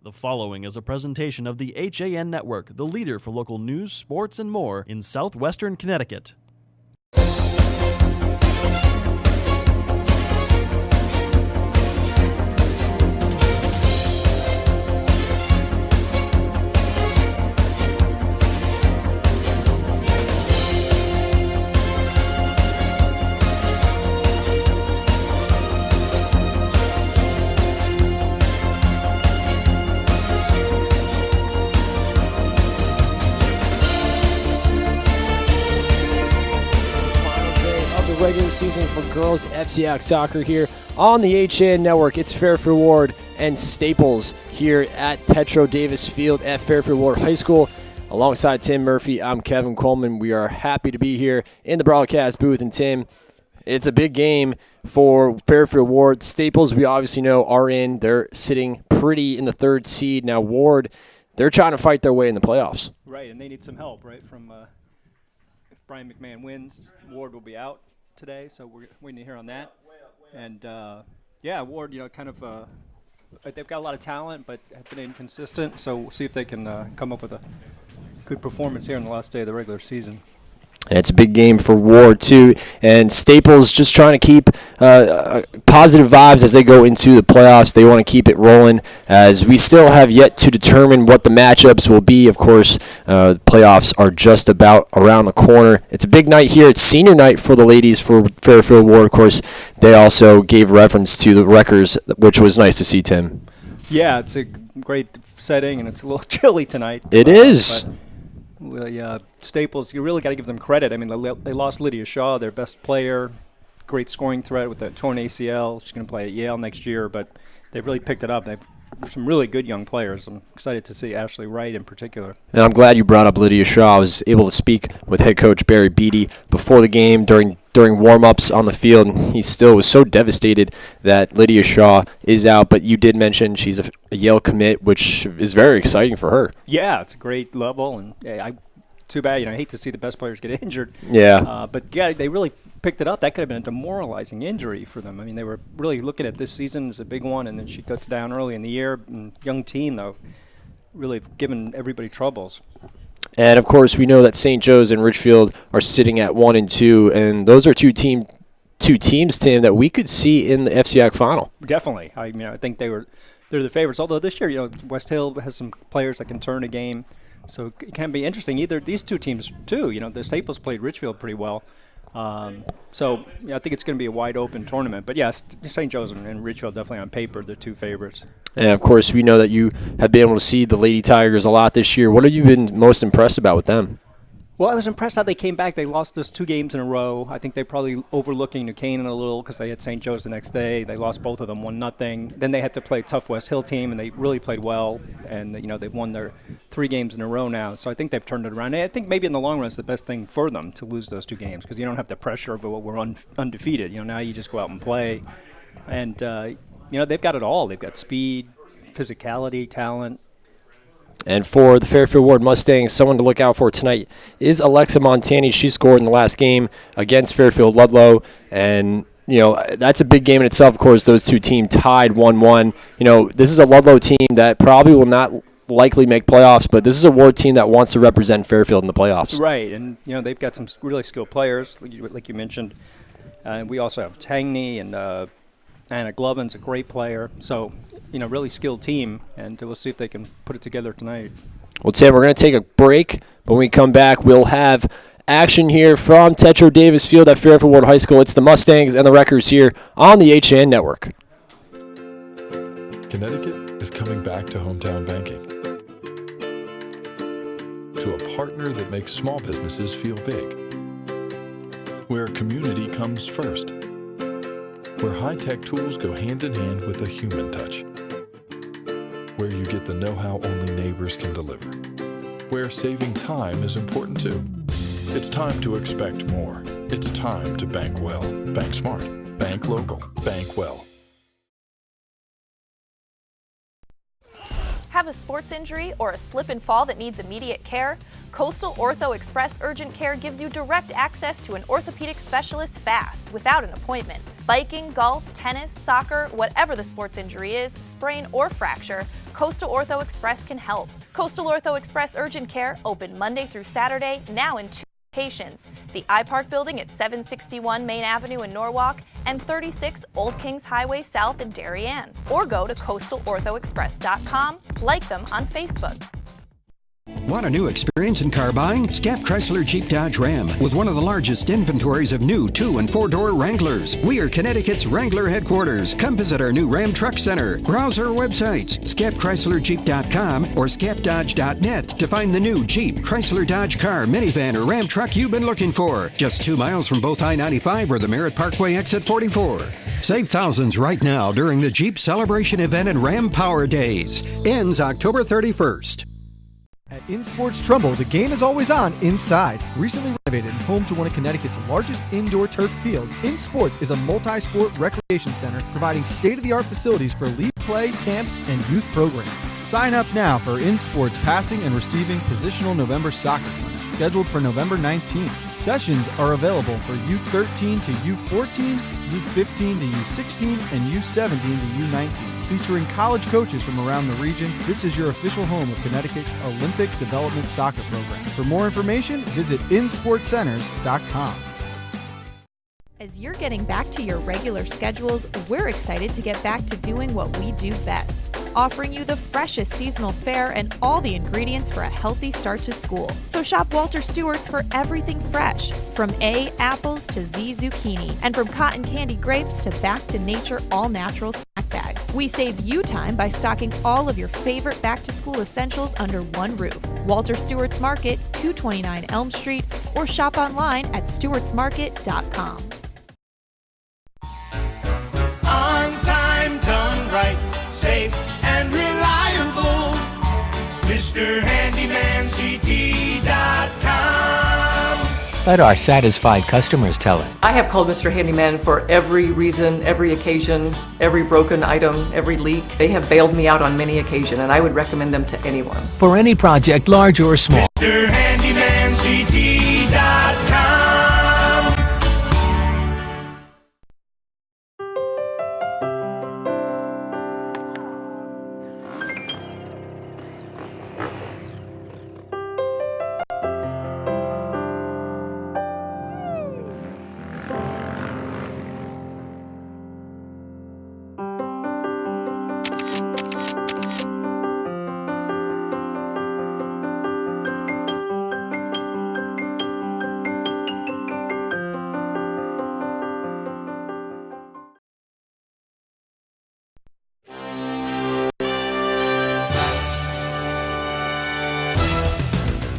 The following is a presentation of the HAN Network, the leader for local news, sports, and more in southwestern Connecticut. Regular season for girls FCIAC soccer here on the HAN Network. It's Fairfield Warde and Staples here at Tetro Davis Field at Fairfield Warde High School. Alongside Tim Murphy, I'm Kevin Coleman. We are happy to be here in the broadcast booth. And Tim, it's a big game for Fairfield Warde. Staples, we obviously know, are in. They're sitting pretty in the third seed. Now Warde, they're trying to fight their way in the playoffs. Right, and they need some help, right? From if Brian McMahon wins, Warde will be out today, so we're waiting to hear on that. And Warde, they've got a lot of talent, but have been inconsistent. So we'll see if they can come up with a good performance here on the last day of the regular season. And it's a big game for Warde, too. And Staples just trying to keep positive vibes as they go into the playoffs. They want to keep it rolling, as we still have yet to determine what the matchups will be. Of course, playoffs are just about around the corner. It's a big night here. It's senior night for the ladies for Fairfield Warde. Of course, they also gave reference to the Wreckers, which was nice to see, Tim. Yeah, it's a great setting, and it's a little chilly tonight. It is. Staples, you really got to give them credit. I mean, they lost Lydia Shaw, their best player, great scoring threat with the torn ACL. She's going to play at Yale next year, but they really picked it up. They've some really good young players. I'm excited to see Ashley Wright in particular. And I'm glad you brought up Lydia Shaw. I was able to speak with head coach Barry Beatty before the game during warm-ups on the field, and he still was so devastated that Lydia Shaw is out. But you did mention she's a Yale commit, which is very exciting for her. Yeah, it's a great level, and too bad. I hate to see the best players get injured. Yeah. But they really picked it up. That could have been a demoralizing injury for them. I mean, they were really looking at this season as a big one, and then she cuts down early in the year. And young team, though, really given everybody troubles. And, of course, we know that St. Joe's and Richfield are sitting at 1 and 2, and those are two teams, Tim, that we could see in the FCIAC final. Definitely. I think they're the favorites. Although this year, West Hill has some players that can turn a game, so it can be interesting. Either these two teams, too. The Staples played Richfield pretty well. I think it's going to be a wide-open tournament. But, yes, St. Joe's and Richfield definitely on paper, the two favorites. And, of course, we know that you have been able to see the Lady Tigers a lot this year. What have you been most impressed about with them? Well, I was impressed how they came back. They lost those 2 games in a row. I think they're probably overlooking New Canaan a little because they had St. Joe's the next day. They lost both of them 1-0. Then they had to play a tough West Hill team, and they really played well. And, they've won their 3 games in a row now. So I think they've turned it around. And I think maybe in the long run it's the best thing for them to lose those 2 games because you don't have the pressure of what we're undefeated. Now you just go out and play. And, they've got it all. They've got speed, physicality, talent. And for the Fairfield Warde Mustangs, someone to look out for tonight is Alexa Montani. She scored in the last game against Fairfield Ludlow. And, that's a big game in itself. Of course, those two teams tied 1-1. This is a Ludlow team that probably will not likely make playoffs, but this is a Warde team that wants to represent Fairfield in the playoffs. Right, and, they've got some really skilled players, like you mentioned. We also have Tangney and Anna Glovin's a great player. So, really skilled team, and we'll see if they can put it together tonight. Well, Tim, we're going to take a break, but when we come back, we'll have action here from Tetro Davis Field at Fairfield Warde High School. It's the Mustangs and the Wreckers here on the HAN Network. Connecticut is coming back to hometown banking, to a partner that makes small businesses feel big, where community comes first, where high-tech tools go hand in hand with a human touch, where you get the know-how only neighbors can deliver, where saving time is important too. It's time to expect more. It's time to bank well, bank smart, bank local, bank well. Have a sports injury or a slip and fall that needs immediate care? Coastal Ortho Express Urgent Care gives you direct access to an orthopedic specialist fast, without an appointment. Biking, golf, tennis, soccer, whatever the sports injury is, sprain or fracture, Coastal Ortho Express can help. Coastal Ortho Express Urgent Care, open Monday through Saturday, now in 2 locations. The iPark building at 761 Main Avenue in Norwalk and 36 Old Kings Highway South in Darien. Or go to coastalorthoexpress.com, like them on Facebook. Want a new experience in car buying? Scap Chrysler Jeep Dodge Ram with one of the largest inventories of new 2- and 4-door Wranglers. We are Connecticut's Wrangler headquarters. Come visit our new Ram Truck Center. Browse our websites, scapchryslerjeep.com or scapdodge.net to find the new Jeep, Chrysler Dodge car, minivan, or Ram truck you've been looking for. Just 2 miles from both I-95 or the Merritt Parkway exit 44. Save thousands right now during the Jeep Celebration event and Ram Power Days. Ends October 31st. At InSports Trumbull, the game is always on inside. Recently renovated and home to one of Connecticut's largest indoor turf fields, InSports is a multi-sport recreation center providing state-of-the-art facilities for league play, camps, and youth programs. Sign up now for InSports Passing and Receiving Positional November Soccer Clinic, scheduled for November 19th. Sessions are available for U13 to U14, U15 to U16, and U17 to U19. Featuring college coaches from around the region, this is your official home of Connecticut's Olympic Development Soccer Program. For more information, visit insportcenters.com. As you're getting back to your regular schedules, we're excited to get back to doing what we do best, offering you the freshest seasonal fare and all the ingredients for a healthy start to school. So shop Walter Stewart's for everything fresh, from A, apples to Z, zucchini, and from cotton candy grapes to back to nature all-natural snack bags. We save you time by stocking all of your favorite back-to-school essentials under one roof. Walter Stewart's Market, 229 Elm Street, or shop online at stewartsmarket.com. On time, done right, safe and reliable. MrHandymanCT.com. Let our satisfied customers tell it. I have called Mr. Handyman for every reason, every occasion, every broken item, every leak. They have bailed me out on many occasions, and I would recommend them to anyone. For any project, large or small. MrHandymanCT.com.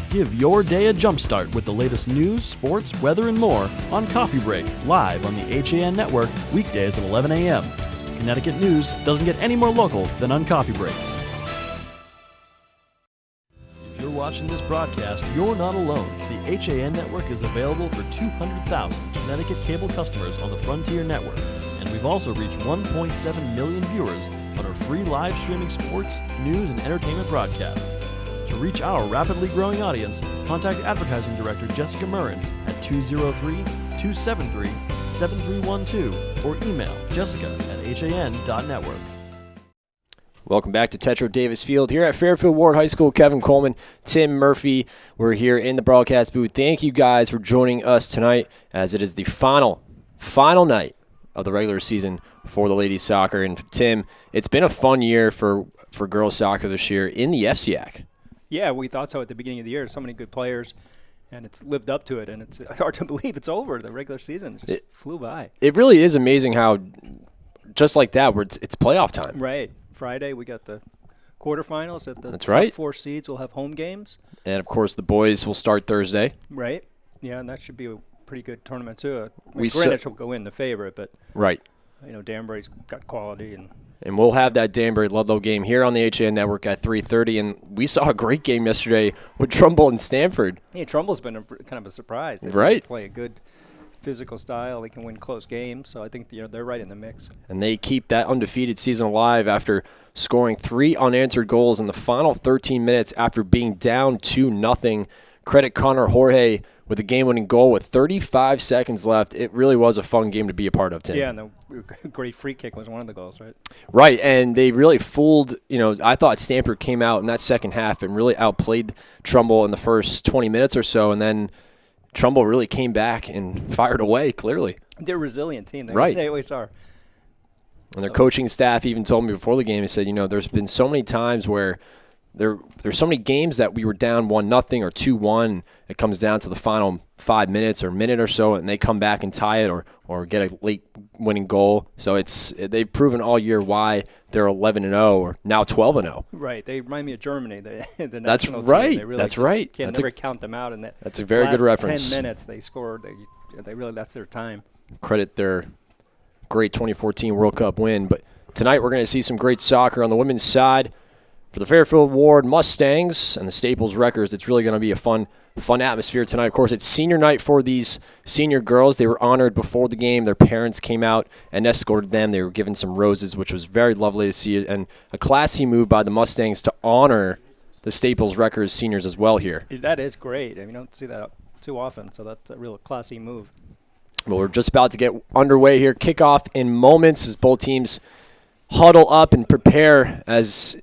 Give your day a jumpstart with the latest news, sports, weather, and more on Coffee Break, live on the HAN Network, weekdays at 11 a.m. Connecticut news doesn't get any more local than on Coffee Break. If you're watching this broadcast, you're not alone. The HAN Network is available for 200,000 Connecticut cable customers on the Frontier Network. And we've also reached 1.7 million viewers on our free live streaming sports, news, and entertainment broadcasts. To reach our rapidly growing audience, contact Advertising Director Jessica Murrin at 203-273-7312 or email jessica@han.network. Welcome back to Tetro Davis Field here at Fairfield Warde High School. Kevin Coleman, Tim Murphy. We're here in the broadcast booth. Thank you guys for joining us tonight as it is the final night of the regular season for the ladies soccer. And Tim, it's been a fun year for girls soccer this year in the FCIAC. Yeah, we thought so at the beginning of the year. So many good players, and it's lived up to it. And it's hard to believe it's over. The regular season just flew by. It really is amazing how, just like that, where it's playoff time. Right. Friday, we got the quarterfinals at the That's top right. 4 seeds. We'll have home games. And, of course, the boys will start Thursday. Right. Yeah, and that should be a pretty good tournament, too. Greenwich will go in the favorite, but right. Danbury's got quality. And we'll have that Danbury-Ludlow game here on the HAN Network at 3:30. And we saw a great game yesterday with Trumbull and Stanford. Yeah, Trumbull's been kind of a surprise. They right. play a good physical style. They can win close games. So I think they're right in the mix. And they keep that undefeated season alive after scoring 3 unanswered goals in the final 13 minutes after being down 2-0. Credit Connor Jorge with a game-winning goal with 35 seconds left. It really was a fun game to be a part of, Tim. Yeah, and the great free kick was one of the goals, right? Right, and they really fooled, I thought Stamper came out in that second half and really outplayed Trumbull in the first 20 minutes or so, and then Trumbull really came back and fired away, clearly. They're a resilient team. They always are. And their coaching staff even told me before the game, he said, there's been so many times where there's so many games that we were down 1-0 or 2-1. It comes down to the final 5 minutes or minute or so, and they come back and tie it or get a late winning goal. So they've proven all year why they're 11-0 or now 12-0. Right. They remind me of Germany. The That's national right. Team. They really That's right. Can't never count them out. And that's a very good reference. 10 minutes they scored. That's their time. Credit their great 2014 World Cup win. But tonight we're going to see some great soccer on the women's side. For the Fairfield Warde Mustangs and the Staples Wreckers, it's really going to be a fun atmosphere tonight. Of course, it's senior night for these senior girls. They were honored before the game. Their parents came out and escorted them. They were given some roses, which was very lovely to see, and a classy move by the Mustangs to honor the Staples Wreckers seniors as well here. That is great. You don't see that too often, so that's a real classy move. Well, we're just about to get underway here. Kickoff in moments as both teams huddle up and prepare, as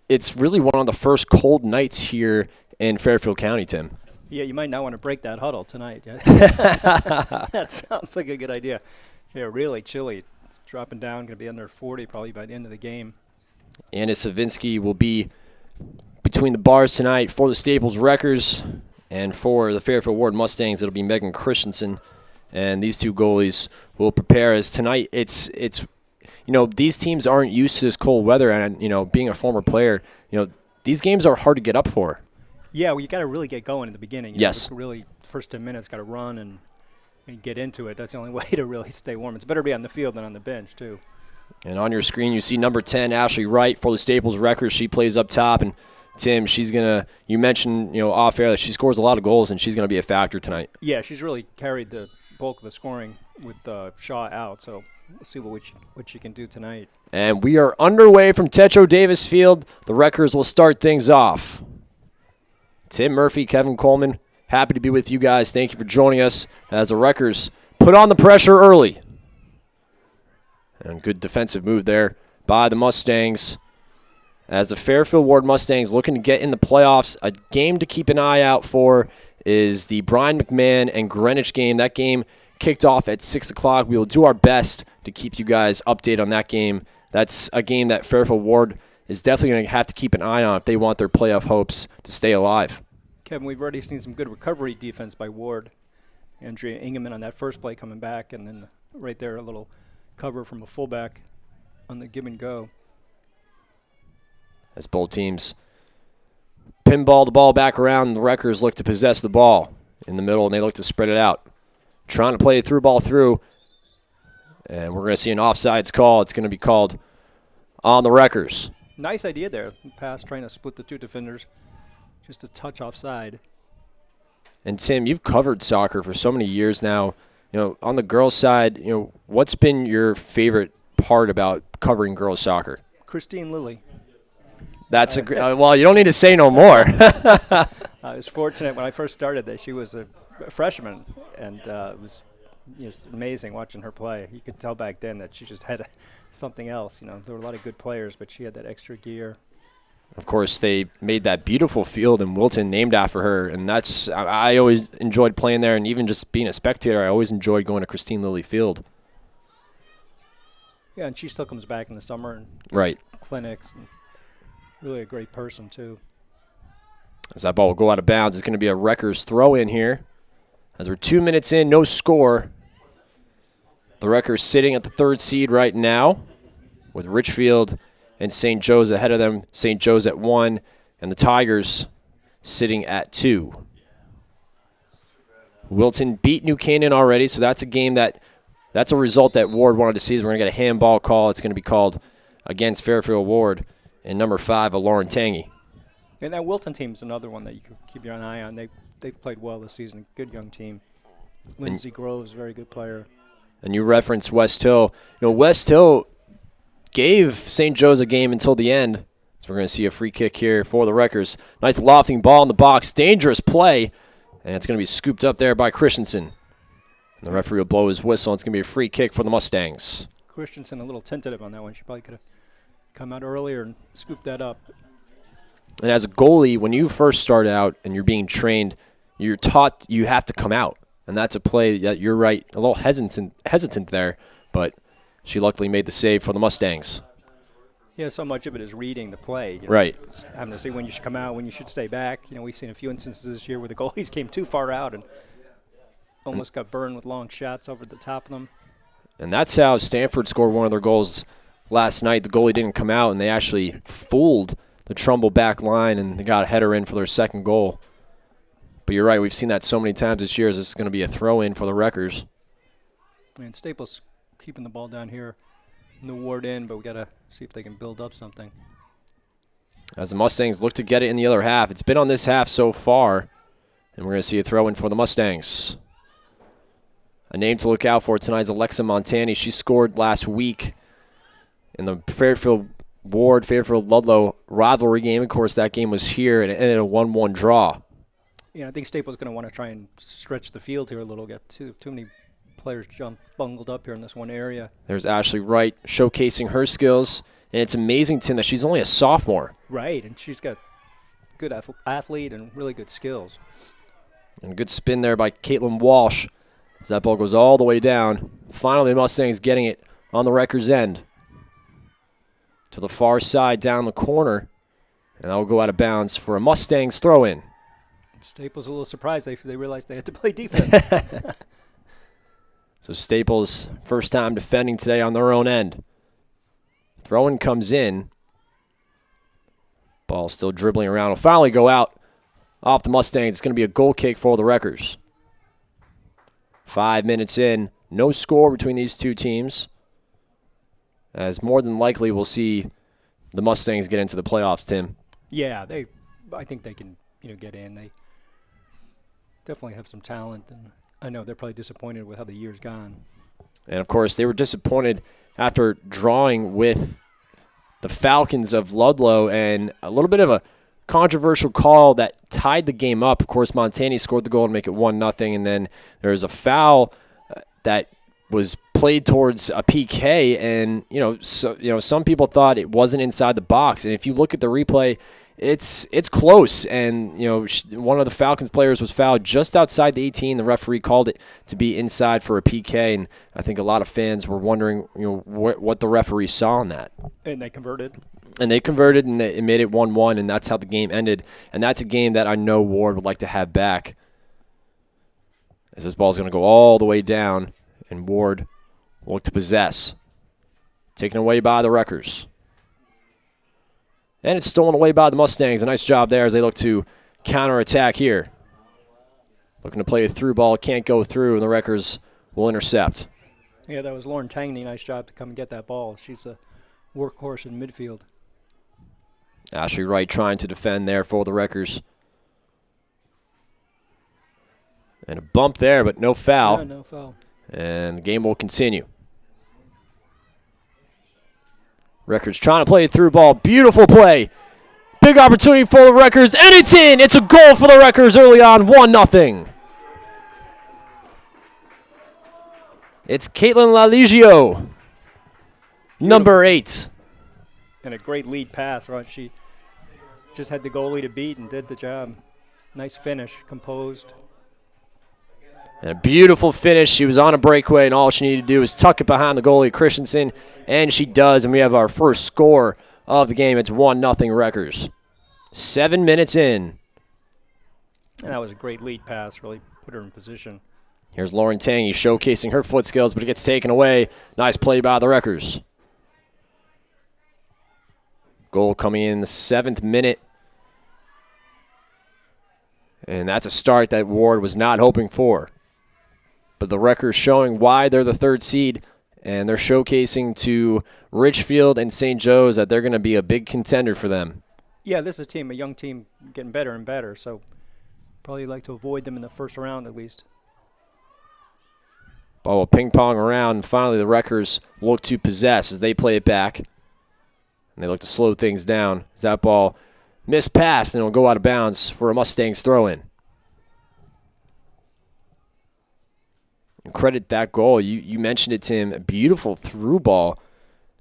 it's really one of the first cold nights here in Fairfield County, Tim. Yeah, you might not want to break that huddle tonight. That sounds like a good idea. Yeah, really chilly. It's dropping down, going to be under 40 probably by the end of the game. Anna Savinsky will be between the bars tonight for the Staples Wreckers, and for the Fairfield Warde Mustangs, it'll be Megan Christensen. And these two goalies will prepare, as tonight it's these teams aren't used to this cold weather, and being a former player, these games are hard to get up for. Yeah, well, you got to really get going in the beginning. Yes. Really, first 10 minutes, got to run and get into it. That's the only way to really stay warm. It's better to be on the field than on the bench, too. And on your screen, you see number 10, Ashley Wright, for the Staples Wreckers. She plays up top, and Tim, you mentioned, off air that she scores a lot of goals, and she's going to be a factor tonight. Yeah, she's really carried the bulk of the scoring with Shaw out, so we'll see what she can do tonight. And we are underway from Tetro Davis Field. The Wreckers will start things off. Tim Murphy, Kevin Coleman, happy to be with you guys. Thank you for joining us as the Wreckers put on the pressure early. And good defensive move there by the Mustangs. As the Fairfield Warde Mustangs looking to get in the playoffs, a game to keep an eye out for is the Brian McMahon and Greenwich game. That game kicked off at 6 o'clock. We will do our best to keep you guys updated on that game. That's a game that Fairfield Warde is definitely going to have to keep an eye on if they want their playoff hopes to stay alive. Kevin, we've already seen some good recovery defense by Warde. Andrea Ingeman on that first play coming back, and then right there a little cover from a fullback on the give and go. As both teams pinball the ball back around, the Wreckers look to possess the ball in the middle, and they look to spread it out. Trying to play a through ball through, and we're going to see an offsides call. It's going to be called on the Wreckers. Nice idea there. Pass trying to split the two defenders. Just a touch offside. And Tim, you've covered soccer for so many years now. On the girls' side, what's been your favorite part about covering girls' soccer? Christine Lilly. That's well, you don't need to say no more. I was fortunate when I first started that she was a freshman, and it was amazing watching her play. You could tell back then that she just had something else. There were a lot of good players, but she had that extra gear. Of course, they made that beautiful field in Wilton named after her, and I always enjoyed playing there, and even just being a spectator, I always enjoyed going to Christine Lilly Field. Yeah, and she still comes back in the summer and right clinics. And really a great person, too. As that ball will go out of bounds, it's going to be a Wreckers throw in here. As we're 2 minutes in, no score. The Wreckers sitting at the third seed right now with Richfield and St. Joe's ahead of them. St. Joe's at 1, and the Tigers sitting at 2. Wilton beat New Canaan already, so that's a game that's a result that Warde wanted to see. We're going to get a handball call. It's going to be called against Fairfield Warde. And number 5, Lauren Tangy. And that Wilton team's another one that you can keep your eye on. They've played well this season. Good young team. Lindsay Groves, very good player. And you referenced West Hill. West Hill gave St. Joe's a game until the end. So we're going to see a free kick here for the Wreckers. Nice lofting ball in the box. Dangerous play And it's going to be scooped up there by Christensen. And the referee will blow his whistle. It's going to be a free kick for the Mustangs. Christensen a little tentative on that one. She probably could have come out earlier and scooped that up. And as a goalie, when you first start out and you're being trained, you're taught you have to come out. And that's a play that you're right, a little hesitant there, but she luckily made the save for the Mustangs. Yeah, so much of it is reading the play. Right. Having to see when you should come out, when you should stay back. We've seen a few instances this year where the goalies came too far out and almost got burned with long shots over the top of them. And that's how Stanford scored one of their goals last night. The goalie didn't come out, and they actually fooled the Trumbull back line, and they got a header in for their second goal. But you're right, we've seen that so many times this year as this is going to be a throw-in for the Wreckers. And Staples keeping the ball down here in the Warde end, but we got to see if they can build up something. As the Mustangs look to get it in the other half. It's been on this half so far, and we're going to see a throw-in for the Mustangs. A name to look out for tonight is Alexa Montani. She scored last week in the Fairfield Warde, Fairfield Ludlow rivalry game. Of course, that game was here, and it ended a 1-1 draw. Yeah, I think Staples going to want to try and stretch the field here a little. Get too many players bungled up here in this one area. There's Ashley Wright showcasing her skills, and it's amazing, Tim, that she's only a sophomore. Right, and she's got good athlete and really good skills. And a good spin there by Caitlin Walsh as that ball goes all the way down. Finally, the Mustangs getting it on the Wreckers' end to the far side down the corner, and that will go out of bounds for a Mustangs throw-in. Staples a little surprised they realized they had to play defense. So Staples, first time defending today on their own end. Throw-in comes in. Ball still dribbling around. Will finally go out off the Mustangs. It's going to be a goal kick for the Wreckers. 5 minutes in. No score between these two teams. As more than likely we'll see the Mustangs get into the playoffs, Tim. Yeah, I think they can get in. They definitely have some talent, and I know they're probably disappointed with how the year's gone. And, of course, they were disappointed after drawing with the Falcons of Ludlow, and a little bit of a controversial call that tied the game up. Of course, Montani scored the goal to make it 1-0, and then there was a foul that was played towards a PK, and some people thought it wasn't inside the box. And if you look at the replay, it's close, and one of the Falcons players was fouled just outside the 18. The referee called it to be inside for a PK, and I think a lot of fans were wondering what the referee saw on that. And they converted. And it made it 1-1, and that's how the game ended. And that's a game that I know Ward would like to have back, as this ball is going to go all the way down, and Ward will look to possess. Taken away by the Wreckers. And it's stolen away by the Mustangs. A nice job there as they look to counterattack here. Looking to play a through ball. Can't go through, and the Wreckers will intercept. Yeah, that was Lauren Tangney. Nice job to come and get that ball. She's a workhorse in midfield. Ashley Wright trying to defend there for the Wreckers. And a bump there, but no foul. Yeah, no foul. And the game will continue. Wreckers trying to play a through ball. Beautiful play. Big opportunity for the Wreckers, and it's in. It's a goal for the Wreckers early on, 1-0. It's Caitlin Laligio, number 8. And a great lead pass, right? She just had the goalie to beat and did the job. Nice finish, composed. And a beautiful finish. She was on a breakaway, and all she needed to do was tuck it behind the goalie, Christensen, and she does. And we have our first score of the game. It's 1-0 Wreckers. 7 minutes in. And that was a great lead pass, really put her in position. Here's Lauren Tangy showcasing her foot skills, but it gets taken away. Nice play by the Wreckers. Goal coming in the 7th minute. And that's a start that Ward was not hoping for. But the Wreckers showing why they're the 3rd seed, and they're showcasing to Richfield and St. Joe's that they're going to be a big contender for them. Yeah, this is a young team getting better and better, so probably like to avoid them in the first round at least. Ball will ping-pong around, and finally the Wreckers look to possess as they play it back. And they look to slow things down as that ball mispassed, and it'll go out of bounds for a Mustangs throw-in. And credit that goal. You mentioned it, Tim. A beautiful through ball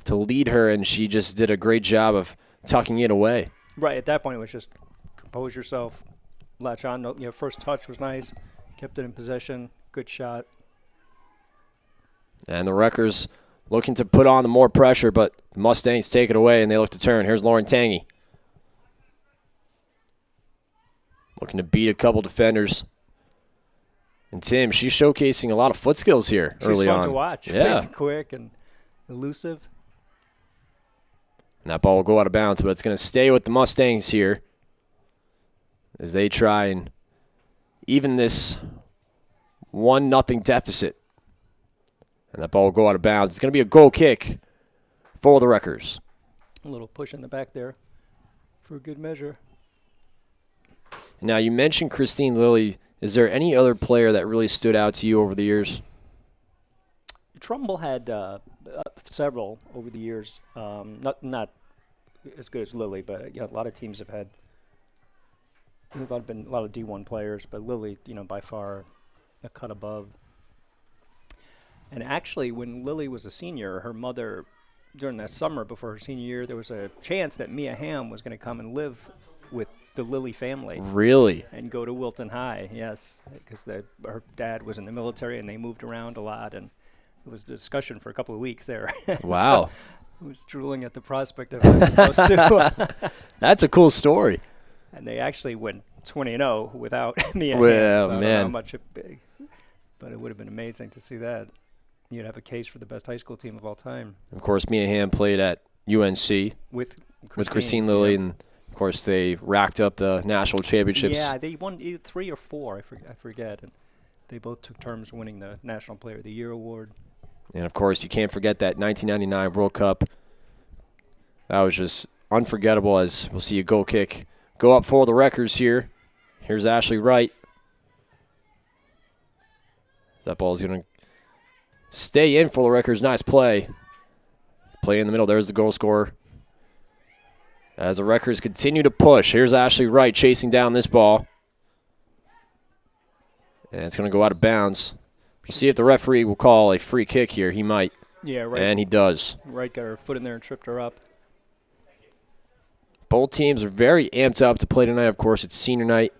to lead her, and she just did a great job of tucking it away. Right, at that point it was just compose yourself, latch on. First touch was nice, kept it in possession, good shot. And the Wreckers looking to put on the more pressure, but the Mustangs take it away, and they look to turn. Here's Lauren Tangy. Looking to beat a couple defenders. And Tim, she's showcasing a lot of foot skills here early on. She's fun to watch. Yeah. Quick and elusive. And that ball will go out of bounds, but it's going to stay with the Mustangs here as they try and even this 1-0 deficit. And that ball will go out of bounds. It's going to be a goal kick for the Wreckers. A little push in the back there for a good measure. Now, you mentioned Christine Lilly. Is there any other player that really stood out to you over the years? Trumbull had several over the years. Not as good as Lilly, but a lot of teams have had a lot of D1 players, but Lilly, by far a cut above. And actually, when Lilly was a senior, her mother, during that summer before her senior year, there was a chance that Mia Hamm was going to come and live with the Lilly family. Really? And go to Wilton High, yes, because her dad was in the military and they moved around a lot, and it was a discussion for a couple of weeks there. Wow. So I was drooling at the prospect of having those two. That's a cool story. And they actually went 20-0 without Mia Hamm. Well, So I don't man. know how much but it would have been amazing to see that. You'd have a case for the best high school team of all time. Of course, Mia Hamm played at UNC with Christine Lilly, and of course they racked up the national championships. Yeah, they won either 3 or 4. I forget. And they both took turns winning the National Player of the Year award. And of course, you can't forget that 1999 World Cup. That was just unforgettable. As we'll see a goal kick go up for the Wreckers here. Here's Ashley Wright. That ball's going to stay in for the Wreckers. Nice play. Play in the middle. There's the goal scorer. As the Wreckers continue to push, here's Ashley Wright chasing down this ball. And it's going to go out of bounds. We'll see if the referee will call a free kick here. He might. Yeah, right. And he does. Wright got her foot in there and tripped her up. Both teams are very amped up to play tonight. Of course, it's senior night.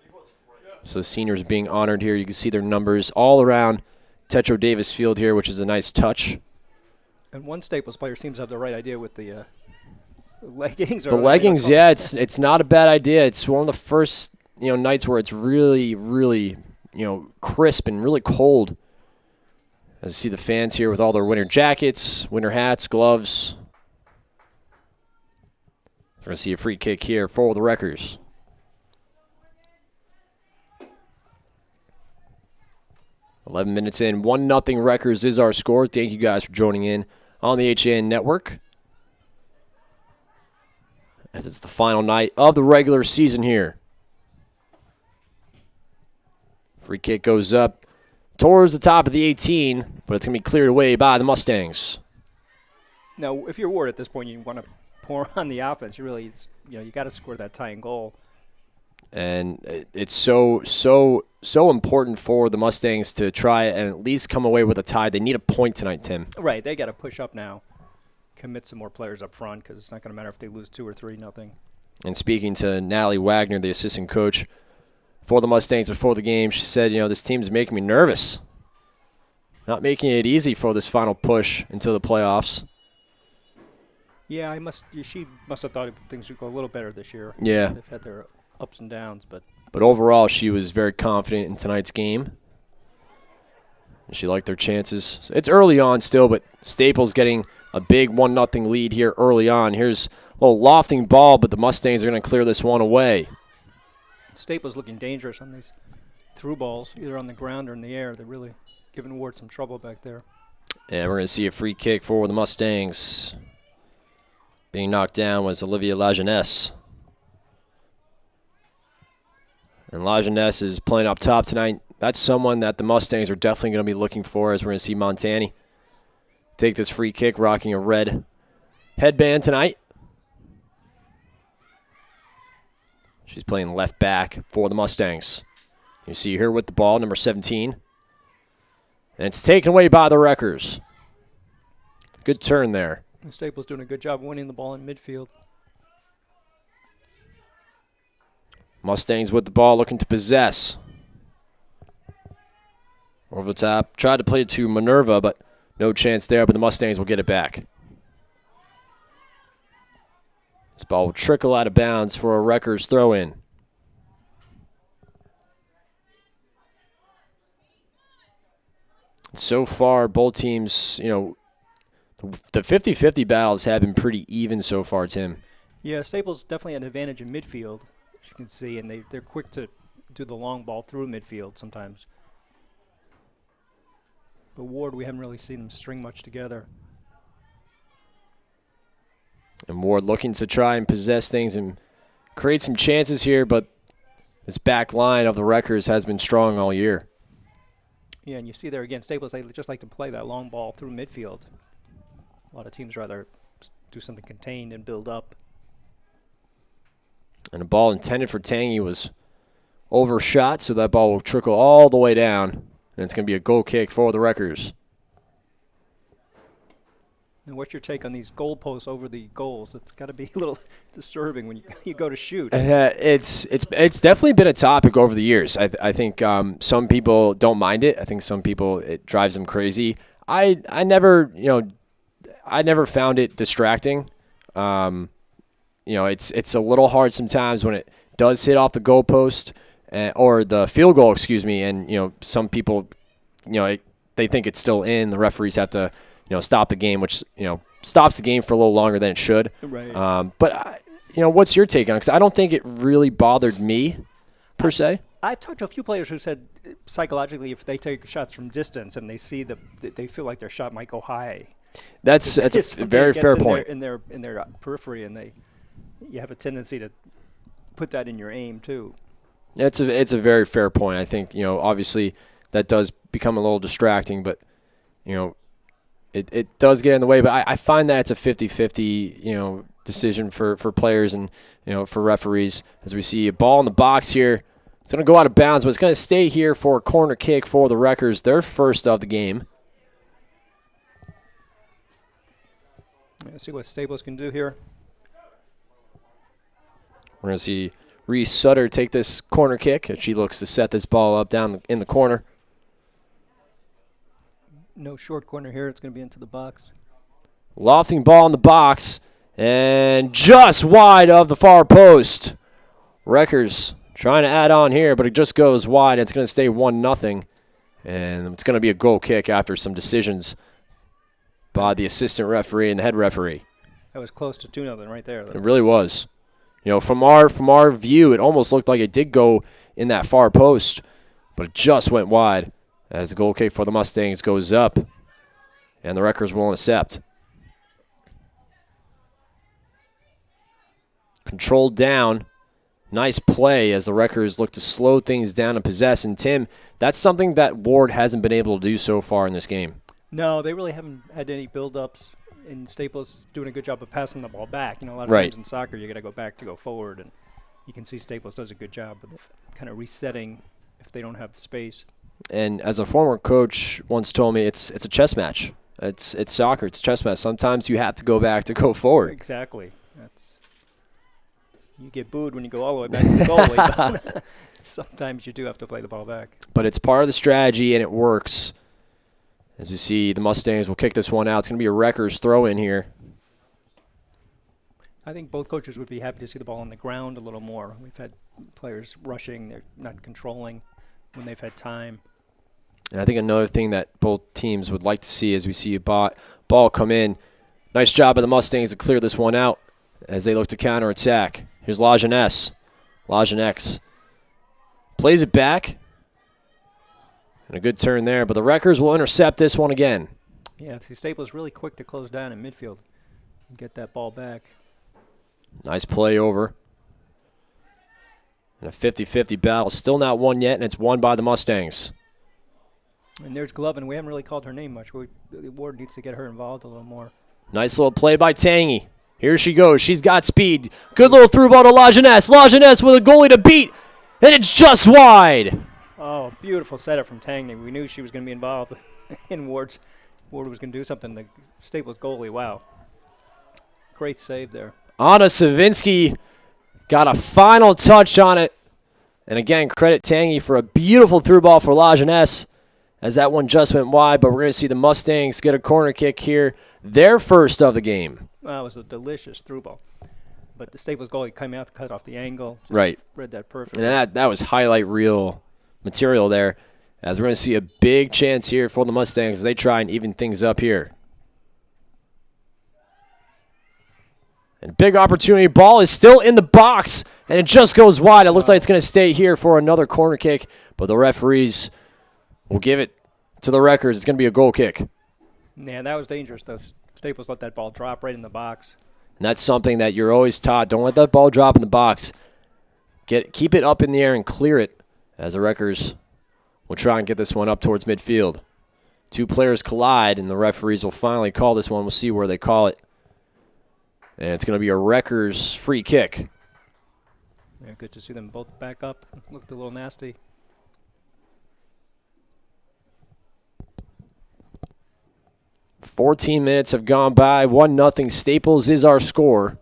So the seniors being honored here. You can see their numbers all around Tetro Davis Field here, which is a nice touch. And one Staples player seems to have the right idea with the leggings. The leggings, yeah, it's not a bad idea. It's one of the first nights where it's really, really crisp and really cold. As you see the fans here with all their winter jackets, winter hats, gloves. We're going to see a free kick here for the Wreckers. 11 minutes in, 1-0 Wreckers is our score. Thank you guys for joining in on the HAN Network. As it's the final night of the regular season here. Free kick goes up towards the top of the 18, but it's going to be cleared away by the Mustangs. Now, if you're Ward at this point, you want to pour on the offense. You really, you got to score that tying goal. And it's so important for the Mustangs to try and at least come away with a tie. They need a point tonight, Tim. Right, they got to push up now, commit some more players up front, because it's not going to matter if they lose 2 or 3-0. And speaking to Natalie Wagner, the assistant coach for the Mustangs before the game, she said, this team's making me nervous. Not making it easy for this final push into the playoffs. Yeah, she must have thought things would go a little better this year. Yeah. They've had their ups and downs, but overall, she was very confident in tonight's game. She liked their chances. It's early on still, but Staples getting a big 1-0 lead here early on. Here's a little lofting ball, but the Mustangs are going to clear this one away. Staples looking dangerous on these through balls, either on the ground or in the air. They're really giving Ward some trouble back there. And we're going to see a free kick for the Mustangs. Being knocked down was Olivia Lajeunesse. And Lajeunesse is playing up top tonight. That's someone that the Mustangs are definitely going to be looking for, as we're going to see Montani take this free kick, rocking a red headband tonight. She's playing left back for the Mustangs. You see her with the ball, number 17. And it's taken away by the Wreckers. Good turn there. Staples doing a good job winning the ball in midfield. Mustangs with the ball, looking to possess. Over the top. Tried to play it to Minerva, but no chance there, but the Mustangs will get it back. This ball will trickle out of bounds for a Wreckers throw-in. So far, both teams, the 50-50 battles have been pretty even so far, Tim. Yeah, Staples definitely had an advantage in midfield, as you can see, and they're quick to do the long ball through midfield sometimes. But Warde, we haven't really seen them string much together. And Warde looking to try and possess things and create some chances here, but this back line of the Wreckers has been strong all year. Yeah, and you see there again, Staples, they just like to play that long ball through midfield. A lot of teams rather do something contained and build up. And a ball intended for Tangy was overshot, so that ball will trickle all the way down. And it's going to be a goal kick for the Wreckers. And what's your take on these goalposts over the goals? It's got to be a little disturbing when you go to shoot. It's definitely been a topic over the years. I think some people don't mind it. I think some people, it drives them crazy. I never found it distracting. It's a little hard sometimes when it does hit off the goalpost or the field goal, and some people, they think it's still in. The referees have to stop the game, which stops the game for a little longer than it should. Right. But what's your take on it? Because I don't think it really bothered me per se. I've talked to a few players who said psychologically, if they take shots from distance and they see they feel like their shot might go high. That's a very fair point. In their periphery, and you have a tendency to put that in your aim too. It's a very fair point. I think obviously that does become a little distracting, but it does get in the way. But I find that it's a 50-50 decision for players and for referees. As we see a ball in the box here, it's going to go out of bounds, but it's going to stay here for a corner kick for the Wreckers, their first of the game. Let's see what Staples can do here. We're going to see Reese Sutter take this corner kick as she looks to set this ball up down in the corner. No short corner here. It's going to be into the box. Lofting ball in the box and just wide of the far post. Wreckers trying to add on here, but it just goes wide. It's going to stay 1-0, and it's going to be a goal kick after some decisions by the assistant referee and the head referee. That was close to 2-0 right there. It really was. From our view, it almost looked like it did go in that far post, but it just went wide as the goal kick for the Mustangs goes up, and the Wreckers will accept. Controlled down. Nice play as the Wreckers look to slow things down and possess. And, Tim, that's something that Warde hasn't been able to do so far in this game. No, they really haven't had any build-ups, and Staples is doing a good job of passing the ball back. A lot of times in soccer you got to go back to go forward, and you can see Staples does a good job of kind of resetting if they don't have space. And as a former coach once told me, it's a chess match. It's soccer. It's a chess match. Sometimes you have to go back to go forward. Exactly. You get booed when you go all the way back to the goalie. Sometimes you do have to play the ball back. But it's part of the strategy, and it works. As we see, the Mustangs will kick this one out. It's going to be a Wreckers throw in here. I think both coaches would be happy to see the ball on the ground a little more. We've had players rushing. They're not controlling when they've had time. And I think another thing that both teams would like to see is we see a ball come in. Nice job by the Mustangs to clear this one out as they look to counterattack. Here's Lajeunesse. Lajeunesse plays it back. And a good turn there, but the Wreckers will intercept this one again. Yeah, see, Staples really quick to close down in midfield and get that ball back. Nice play over. And a 50-50 battle. Still not won yet, and it's won by the Mustangs. And there's Glovin. We haven't really called her name much. Warde needs to get her involved a little more. Nice little play by Tangy. Here she goes. She's got speed. Good little through ball to Lajeunesse. Lajeunesse with a goalie to beat, and it's just wide. Oh, beautiful setup from Tangney. We knew she was going to be involved in Ward was going to do something. The Staples goalie, wow. Great save there. Anna Savinsky got a final touch on it. And again, credit Tangy for a beautiful through ball for La Jeunesse as that one just went wide. But we're going to see the Mustangs get a corner kick here, their first of the game. Well, it was a delicious through ball. But the Staples goalie came out to cut off the angle. Just right. Read that perfectly. And that was highlight reel material there, as we're going to see a big chance here for the Mustangs as they try and even things up here. And big opportunity. Ball is still in the box, and it just goes wide. It looks like it's going to stay here for another corner kick, but the referees will give it to the Wreckers. It's going to be a goal kick. Yeah, that was dangerous. The Staples let that ball drop right in the box. And that's something that you're always taught. Don't let that ball drop in the box. Keep it up in the air and clear it, as the Wreckers will try and get this one up towards midfield. Two players collide, and the referees will finally call this one. We'll see where they call it. And it's going to be a Wreckers free kick. Yeah, good to see them both back up. Looked a little nasty. "14 minutes have gone by. 1-0 Staples is our score.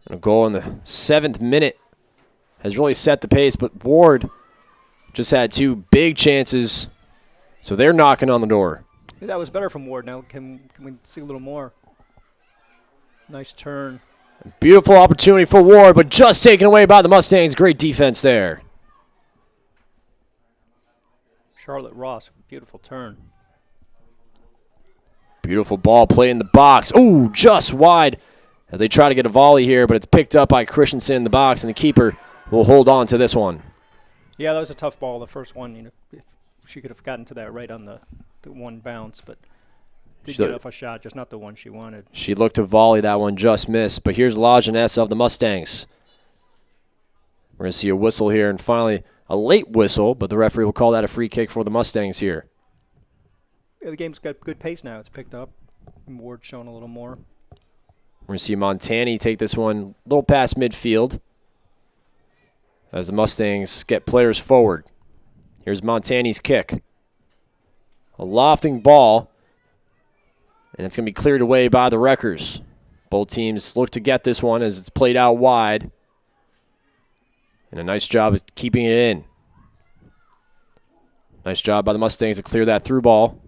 And a goal in the 7th minute has really set the pace, but Ward just had two big chances, so they're knocking on the door. That was better from Ward. Now can we see a little more? Nice turn. Beautiful opportunity for Ward, but just taken away by the Mustangs. Great defense there. Charlotte Ross, beautiful turn. Beautiful ball play in the box. Ooh, just wide as they try to get a volley here, but it's picked up by Christensen in the box, and the keeper will hold on to this one. Yeah, that was a tough ball. The first one, if she could have gotten to that right on the one bounce, but did get off a shot, just not the one she wanted. She looked to volley, that one just missed. But here's La Jeunesse of the Mustangs. We're going to see a whistle here, and finally a late whistle, but the referee will call that a free kick for the Mustangs here. Yeah, the game's got good pace now. It's picked up. Ward's showing a little more. We're going to see Montani take this one a little past midfield as the Mustangs get players forward. Here's Montani's kick. A lofting ball, and it's going to be cleared away by the Wreckers. Both teams look to get this one as it's played out wide. And a nice job of keeping it in. Nice job by the Mustangs to clear that through ball,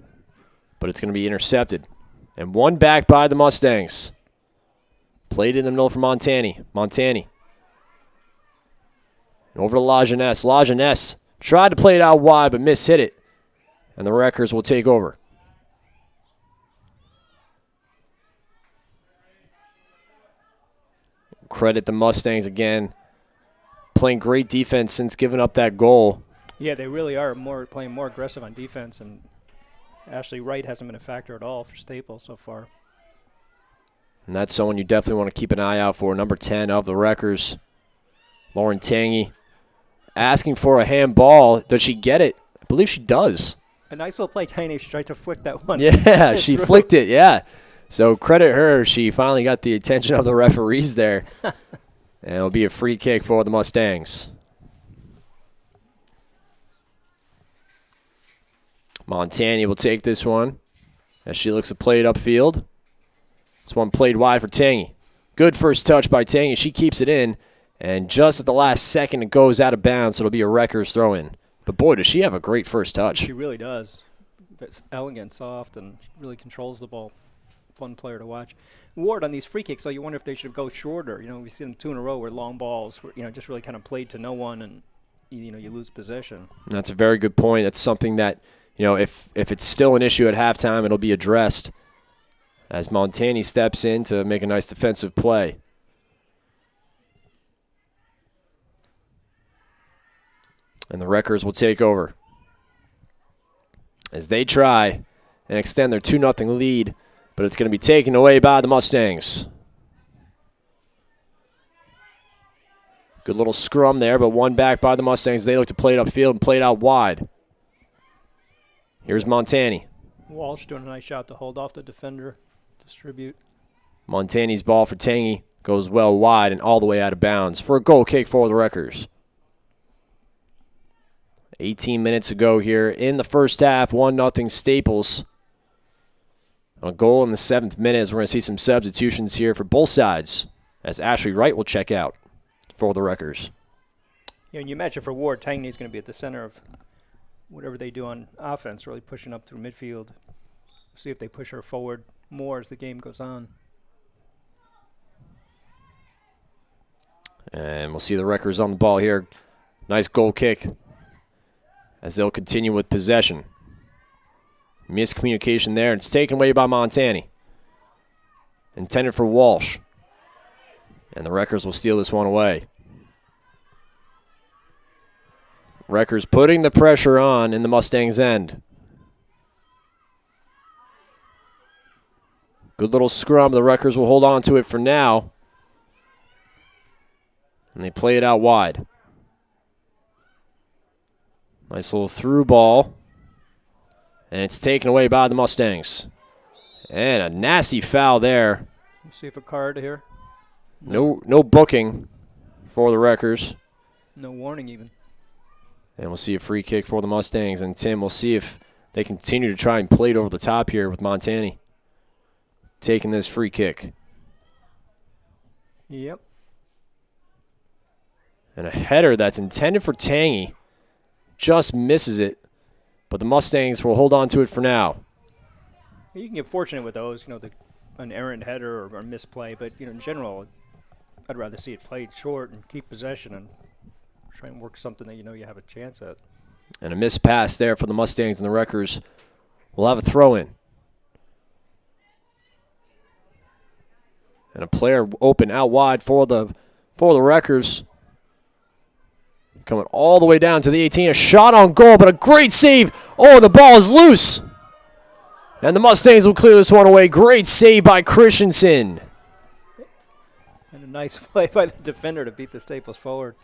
but it's going to be intercepted. And one back by the Mustangs. Played in the middle for Montani. And over to La Jeunesse. La Jeunesse tried to play it out wide, but mishit it. And the Wreckers will take over. Credit the Mustangs again. Playing great defense since giving up that goal. Yeah, they really are playing more aggressive on defense, and Ashley Wright hasn't been a factor at all for Staples so far. And that's someone you definitely want to keep an eye out for. Number 10 of the Wreckers, Lauren Tangy, asking for a handball. Does she get it? I believe she does. A nice little play, Tiny. She tried to flick that one. Yeah, she flicked it, yeah. So credit her. She finally got the attention of the referees there. And it'll be a free kick for the Mustangs. Montani will take this one as she looks to play it upfield. This one played wide for Tangy. Good first touch by Tangy. She keeps it in, and just at the last second it goes out of bounds, so it'll be a Wreckers throw-in. But boy, does she have a great first touch. She really does. It's elegant, soft, and really controls the ball. Fun player to watch. Ward on these free kicks, so you wonder if they should go shorter. We see them two in a row where long balls, just really kind of played to no one, and you lose possession. That's a very good point. That's something that, if it's still an issue at halftime, it'll be addressed as Montani steps in to make a nice defensive play. And the Wreckers will take over as they try and extend their 2-0 lead, but it's going to be taken away by the Mustangs. Good little scrum there, but one back by the Mustangs. They look to play it upfield and play it out wide. Here's Montani. Walsh doing a nice job to hold off the defender, distribute. Montani's ball for Tangy goes well wide and all the way out of bounds for a goal kick for the Wreckers. 18 minutes ago here in the first half, 1-0 Staples. A goal in the 7th minute as we're going to see some substitutions here for both sides as Ashley Wright will check out for the Wreckers. Yeah, and you imagine for Ward, Tangney's going to be at the center of whatever they do on offense, really pushing up through midfield. See if they push her forward more as the game goes on. And we'll see the Wreckers on the ball here. Nice goal kick as they'll continue with possession. Miscommunication there. It's taken away by Montani. Intended for Walsh. And the Wreckers will steal this one away. Wreckers putting the pressure on in the Mustangs' end. Good little scrum. The Wreckers will hold on to it for now. And they play it out wide. Nice little through ball. And it's taken away by the Mustangs. And a nasty foul there. You see if a card here? No booking for the Wreckers. No warning even. And we'll see a free kick for the Mustangs. And Tim, we'll see if they continue to try and play it over the top here with Montani taking this free kick. Yep. And a header that's intended for Tangy just misses it. But the Mustangs will hold on to it for now. You can get fortunate with those, an errant header or a misplay, but in general, I'd rather see it played short and keep possession and try and work something that you have a chance at. And a missed pass there for the Mustangs, and the Wreckers will have a throw-in. And a player open out wide for the Wreckers. Coming all the way down to the 18. A shot on goal, but a great save. Oh, the ball is loose. And the Mustangs will clear this one away. Great save by Christensen. And a nice play by the defender to beat the Staples forward.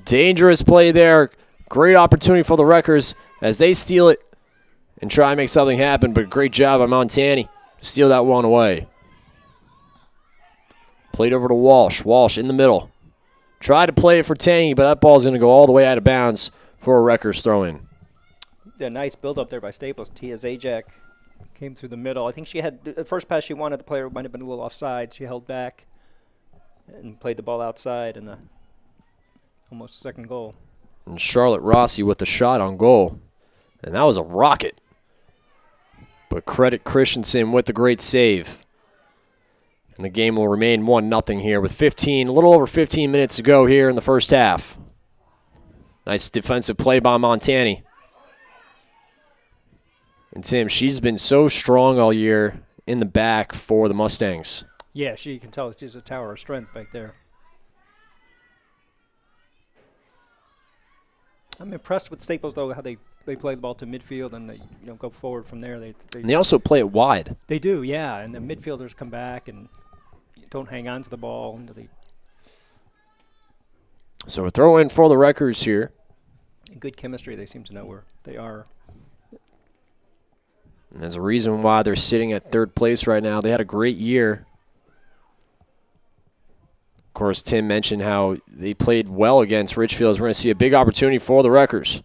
Dangerous play there. Great opportunity for the Wreckers as they steal it and try and make something happen, but great job by Montani to steal that one away. Played over to Walsh. Walsh in the middle. Tried to play it for Tangy, but that ball's going to go all the way out of bounds for a Wreckers throw-in. Yeah, nice build-up there by Staples. Tia Zajac came through the middle. I think she had the first pass she wanted. The player might have been a little offside. She held back and played the ball outside in the almost second goal. And Charlotte Rossi with the shot on goal. And that was a rocket. But credit Christensen with the great save. And the game will remain 1-0 here with a little over 15 minutes to go here in the first half. Nice defensive play by Montani. And Tim, she's been so strong all year in the back for the Mustangs. Yeah, you can tell she's a tower of strength back there. I'm impressed with Staples, though, how they play the ball to midfield and they go forward from there. And they also play it wide. They do, yeah. And the midfielders come back and don't hang on to the ball. So a throw in for the Wreckers here. Good chemistry. They seem to know where they are. And there's a reason why they're sitting at third place right now. They had a great year. Of course, Tim mentioned how they played well against Richfield. We're going to see a big opportunity for the Wreckers.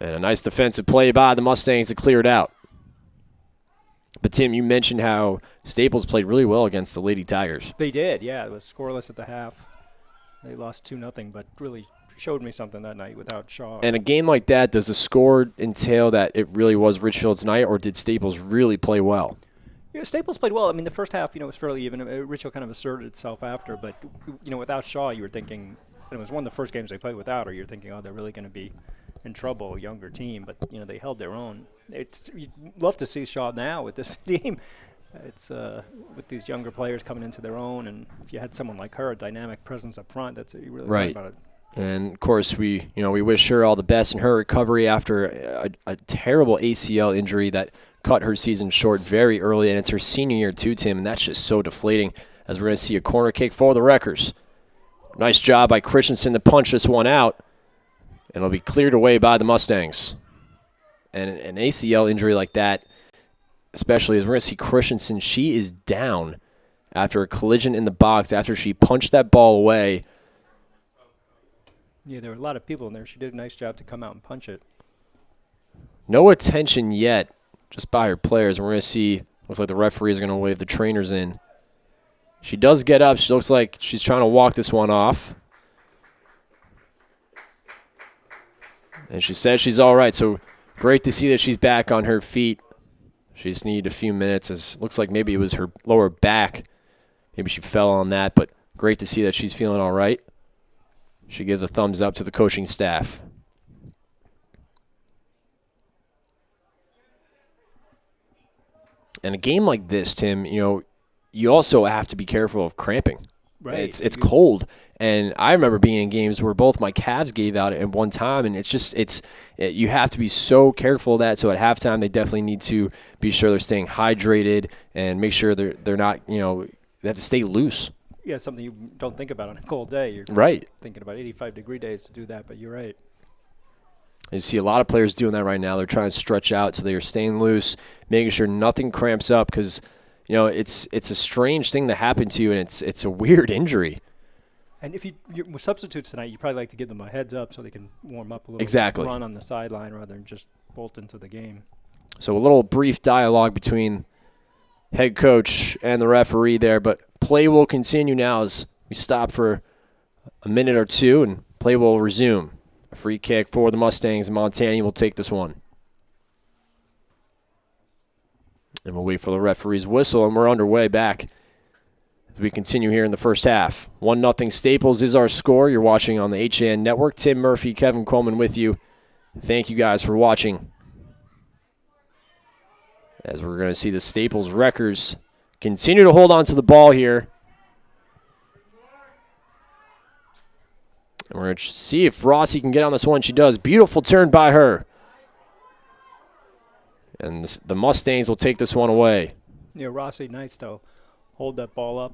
And a nice defensive play by the Mustangs to clear it out. But, Tim, you mentioned how Staples played really well against the Lady Tigers. They did, yeah. It was scoreless at the half. They lost 2-0, but really showed me something that night without Shaw. And a game like that, does the score entail that it really was Richfield's night, or did Staples really play well? Yeah, Staples played well. I mean, the first half, was fairly even. Richfield kind of asserted itself after, but, without Shaw, you were thinking, and it was one of the first games they played without her, you're thinking, they're really going to be in trouble, a younger team, but, they held their own. You'd love to see Shaw now with this team. It's with these younger players coming into their own, and if you had someone like her, a dynamic presence up front, that's what you really right. talk about it. And of course, we wish her all the best in her recovery after a terrible ACL injury that cut her season short very early, and it's her senior year too, Tim, and that's just so deflating. As we're going to see a corner kick for the Wreckers. Nice job by Christensen to punch this one out, and it'll be cleared away by the Mustangs. And an ACL injury like that, especially as we're going to see Christensen, she is down after a collision in the box after she punched that ball away. Yeah, there were a lot of people in there. She did a nice job to come out and punch it. No attention yet, just by her players. We're going to see, looks like the referees are going to wave the trainers in. She does get up. She looks like she's trying to walk this one off. And she says she's all right, so great to see that she's back on her feet. She just needed a few minutes. It looks like maybe it was her lower back. Maybe she fell on that, but great to see that she's feeling all right. She gives a thumbs up to the coaching staff. And a game like this, Tim, you also have to be careful of cramping. Right. It's cold. And I remember being in games where both my calves gave out at one time, and you have to be so careful of that. So at halftime, they definitely need to be sure they're staying hydrated and make sure they're not, they have to stay loose. Yeah, something you don't think about on a cold day. You're right. Thinking about 85-degree days to do that, but you're right. You see a lot of players doing that right now. They're trying to stretch out, so they are staying loose, making sure nothing cramps up because, it's a strange thing to happen to you, and it's a weird injury. And if you're with substitutes tonight, you probably like to give them a heads up so they can warm up a little Exactly. bit, run on the sideline rather than just bolt into the game. So a little brief dialogue between head coach and the referee there, but play will continue now as we stop for a minute or two, and play will resume. A free kick for the Mustangs, and Montani will take this one. And we'll wait for the referee's whistle, and we're underway back as we continue here in the first half. 1-0 Staples is our score. You're watching on the HAN Network. Tim Murphy, Kevin Coleman with you. Thank you guys for watching. As we're going to see the Staples Wreckers continue to hold on to the ball here. And we're going to see if Rossi can get on this one. She does. Beautiful turn by her. And the Mustangs will take this one away. Yeah, Rossi, nice to hold that ball up,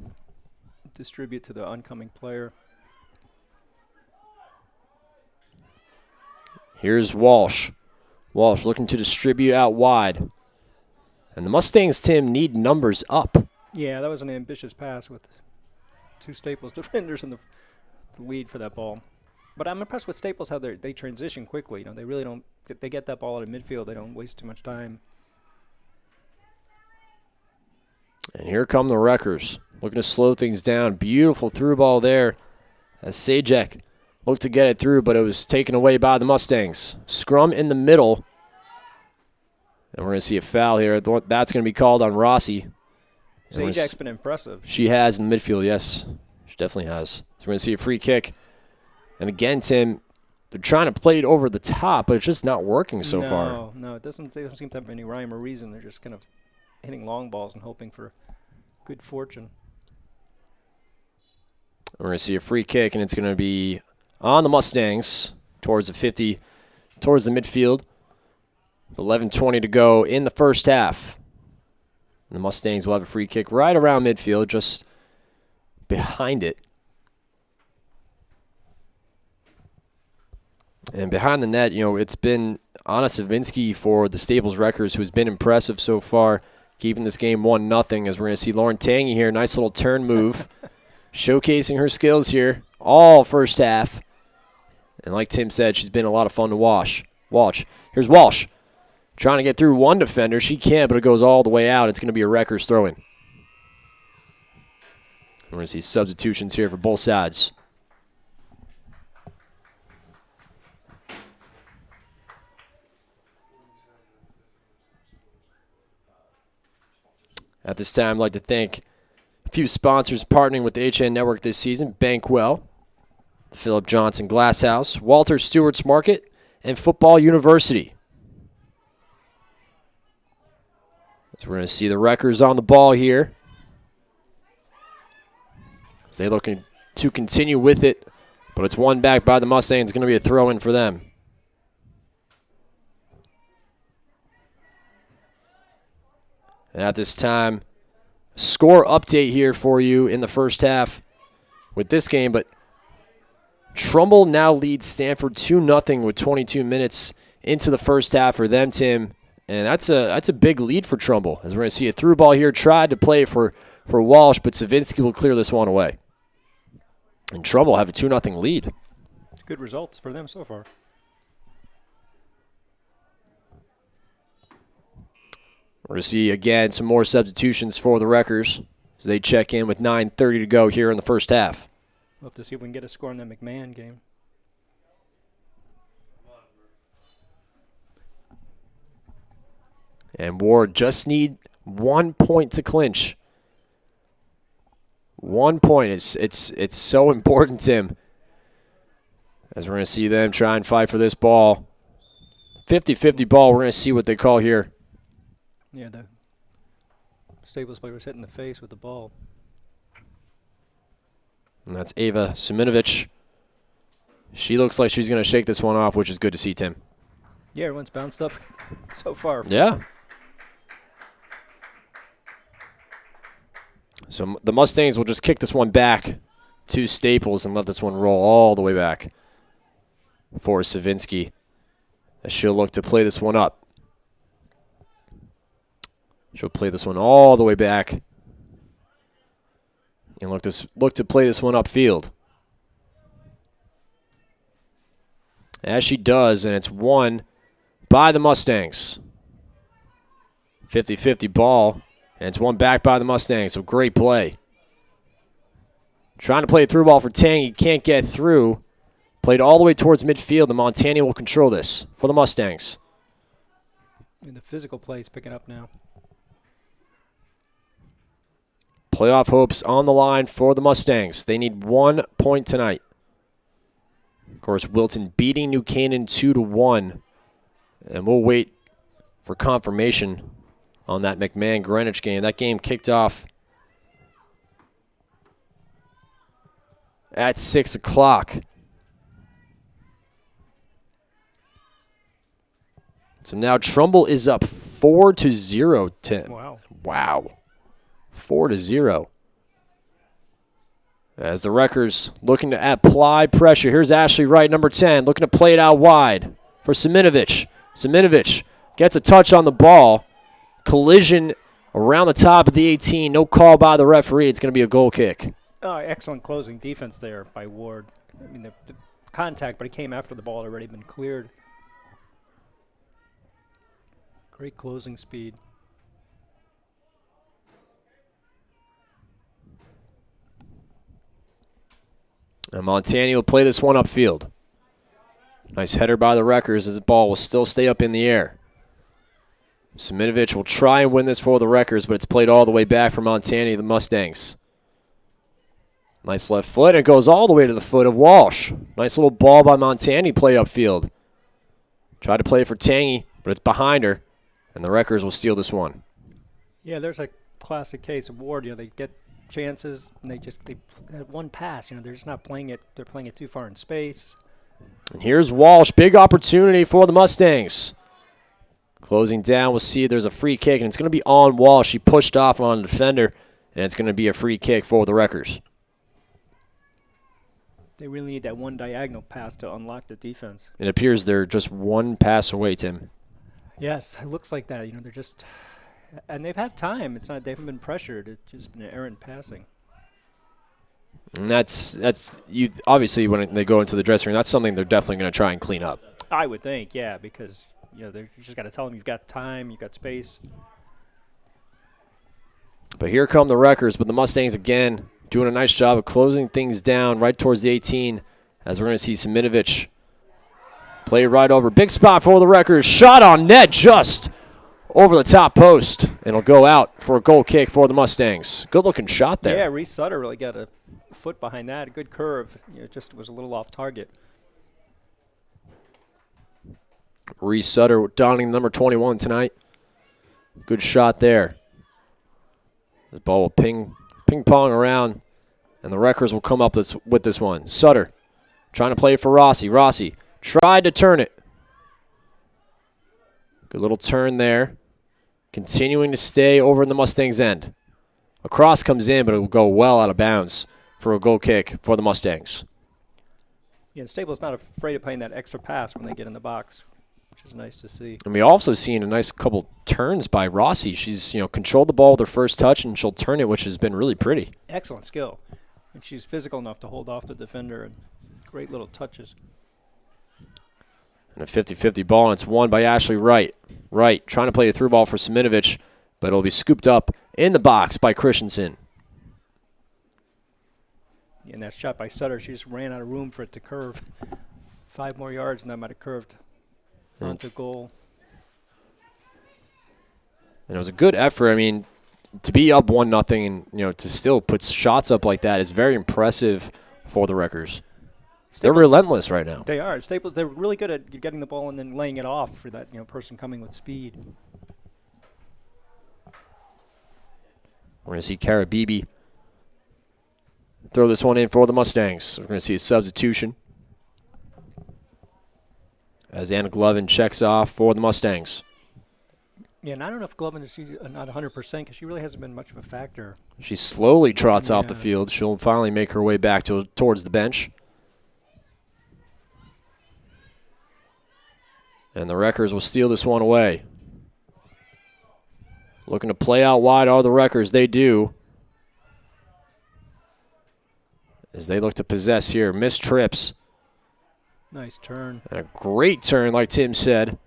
distribute to the oncoming player. Here's Walsh. Walsh looking to distribute out wide. And the Mustangs, Tim, need numbers up. Yeah, that was an ambitious pass with two Staples defenders in the lead for that ball. But I'm impressed with Staples how they transition quickly. They really don't. They get that ball out of midfield. They don't waste too much time. And here come the Wreckers, looking to slow things down. Beautiful through ball there as Sajek looked to get it through, but it was taken away by the Mustangs. Scrum in the middle. And we're going to see a foul here. That's going to be called on Rossi. Sajak's been impressive. She has in the midfield, yes. She definitely has. So we're going to see a free kick. And again, Tim, they're trying to play it over the top, but it's just not working so far. No, it doesn't seem to have any rhyme or reason. They're just kind of hitting long balls and hoping for good fortune. We're going to see a free kick, and it's going to be on the Mustangs towards the 50, towards the midfield. 11:20 to go in the first half. And the Mustangs will have a free kick right around midfield, just behind it. And behind the net, it's been Anna Savinsky for the Staples Wreckers, who's been impressive so far, keeping this game 1-0, as we're going to see Lauren Tangy here. Nice little turn move, showcasing her skills here all first half. And like Tim said, she's been a lot of fun to watch. Here's Walsh. Trying to get through one defender. She can't, but it goes all the way out. It's going to be a Wreckers throw-in. We're going to see substitutions here for both sides. At this time, I'd like to thank a few sponsors partnering with the HN Network this season. Bankwell, Philip Johnson Glass House, Walter Stewart's Market, and Football University. So we're going to see the Wreckers on the ball here. As they looking to continue with it, but it's one back by the Mustangs. It's going to be a throw-in for them. And at this time, score update here for you in the first half with this game. But Trumbull now leads Stanford 2-0 with 22 minutes into the first half for them, Tim. And that's a big lead for Trumbull. As we're going to see a through ball here, tried to play for Walsh, but Savinsky will clear this one away. And Trumbull have a 2-0 lead. good results for them so far. We're going to see, again, some more substitutions for the Wreckers as they check in with 9:30 to go here in the first half. We'll have to see if we can get a score in the McMahon game. And Warde just need 1 point to clinch. 1 point. It's so important, Tim. As we're going to see them try and fight for this ball. 50-50 ball. We're going to see what they call here. Yeah, the Staples player was hit in the face with the ball. And that's Ava Siminovich. She looks like she's going to shake this one off, which is good to see, Tim. Yeah, everyone's bounced up so far. Yeah. So the Mustangs will just kick this one back to Staples and let this one roll all the way back for Savinsky, as she'll look to play this one up. She'll play this one all the way back and look to play this one upfield. As she does, and it's won by the Mustangs. 50-50 ball, and it's won back by the Mustangs, so great play. Trying to play a through ball for Tang, he can't get through. Played all the way towards midfield, the Montana will control this for the Mustangs. And the physical play is picking up now. Playoff hopes on the line for the Mustangs. They need 1 point tonight. Of course, Wilton beating New Canaan 2-1. And we'll wait for confirmation on that McMahon-Greenwich game. That game kicked off at 6 o'clock. So now Trumbull is up 4-0, Tim. Wow. 4-0. As the Wreckers looking to apply pressure. Here's Ashley Wright, number 10, looking to play it out wide for Siminovich. Siminovich gets a touch on the ball. Collision around the top of the 18. No call by the referee. It's going to be a goal kick. Oh, excellent closing defense there by Warde. I mean, the contact, but it came after the ball had already been cleared. Great closing speed. And Montani will play this one upfield. Nice header by the Wreckers as the ball will still stay up in the air. Siminovich will try and win this for the Wreckers, but it's played all the way back for Montani, the Mustangs. Nice left foot, and it goes all the way to the foot of Walsh. Nice little ball by Montani, play upfield. Tried to play it for Tangy, but it's behind her, and the Wreckers will steal this one. Yeah, there's a classic case of Warde. You know, they get chances, and they have one pass. You know, they're just not playing it. They're playing it too far in space. And here's Walsh. Big opportunity for the Mustangs. Closing down, we'll see there's a free kick, and it's going to be on Walsh. She pushed off on the defender, and it's going to be a free kick for the Wreckers. They really need that one diagonal pass to unlock the defense. It appears they're just one pass away, Tim. Yes, it looks like that. You know, they're just, and they've had time. It's not they haven't been pressured. It's just been errant passing. And that's you obviously when they go into the dressing room, that's something they're definitely going to try and clean up. I would think, yeah, because you know you just got to tell them you've got time, you've got space. But here come the Wreckers, but the Mustangs again doing a nice job of closing things down right towards the 18, as we're going to see Siminovich play right over. Big spot for the Wreckers. Shot on net just over the top post. And it'll go out for a goal kick for the Mustangs. Good-looking shot there. Yeah, Reese Sutter really got a foot behind that. A good curve. You know, just was a little off target. Reese Sutter donning number 21 tonight. Good shot there. The ball will ping-pong around, and the Wreckers will come up with this one. Sutter trying to play it for Rossi. Rossi tried to turn it. Good little turn there. Continuing to stay over in the Mustangs' end. A cross comes in, but it will go well out of bounds for a goal kick for the Mustangs. Yeah, Staples not afraid of playing that extra pass when they get in the box, which is nice to see. And we also seen a nice couple turns by Rossi. She's controlled the ball with her first touch, and she'll turn it, which has been really pretty. Excellent skill. And she's physical enough to hold off the defender, and great little touches. And a 50-50 ball, and it's won by Ashley Wright. Wright trying to play a through ball for Siminovich, but it'll be scooped up in the box by Christensen. And that shot by Sutter, she just ran out of room for it to curve. 5 more yards, and that might have curved onto goal. And it was a good effort. I mean, to be up 1-0 and, to still put shots up like that is very impressive for the Wreckers. They're relentless right now. They are. Staples, they're really good at getting the ball and then laying it off for that person coming with speed. We're going to see Kara Beebe throw this one in for the Mustangs. We're going to see a substitution as Anna Glovin checks off for the Mustangs. Yeah, and I don't know if Glovin is not 100% because she really hasn't been much of a factor. She slowly trots off the field. She'll finally make her way back towards the bench. And the Wreckers will steal this one away. Looking to play out wide are the Wreckers. They do. As they look to possess here. Missed trips. Nice turn. And a great turn, like Tim said.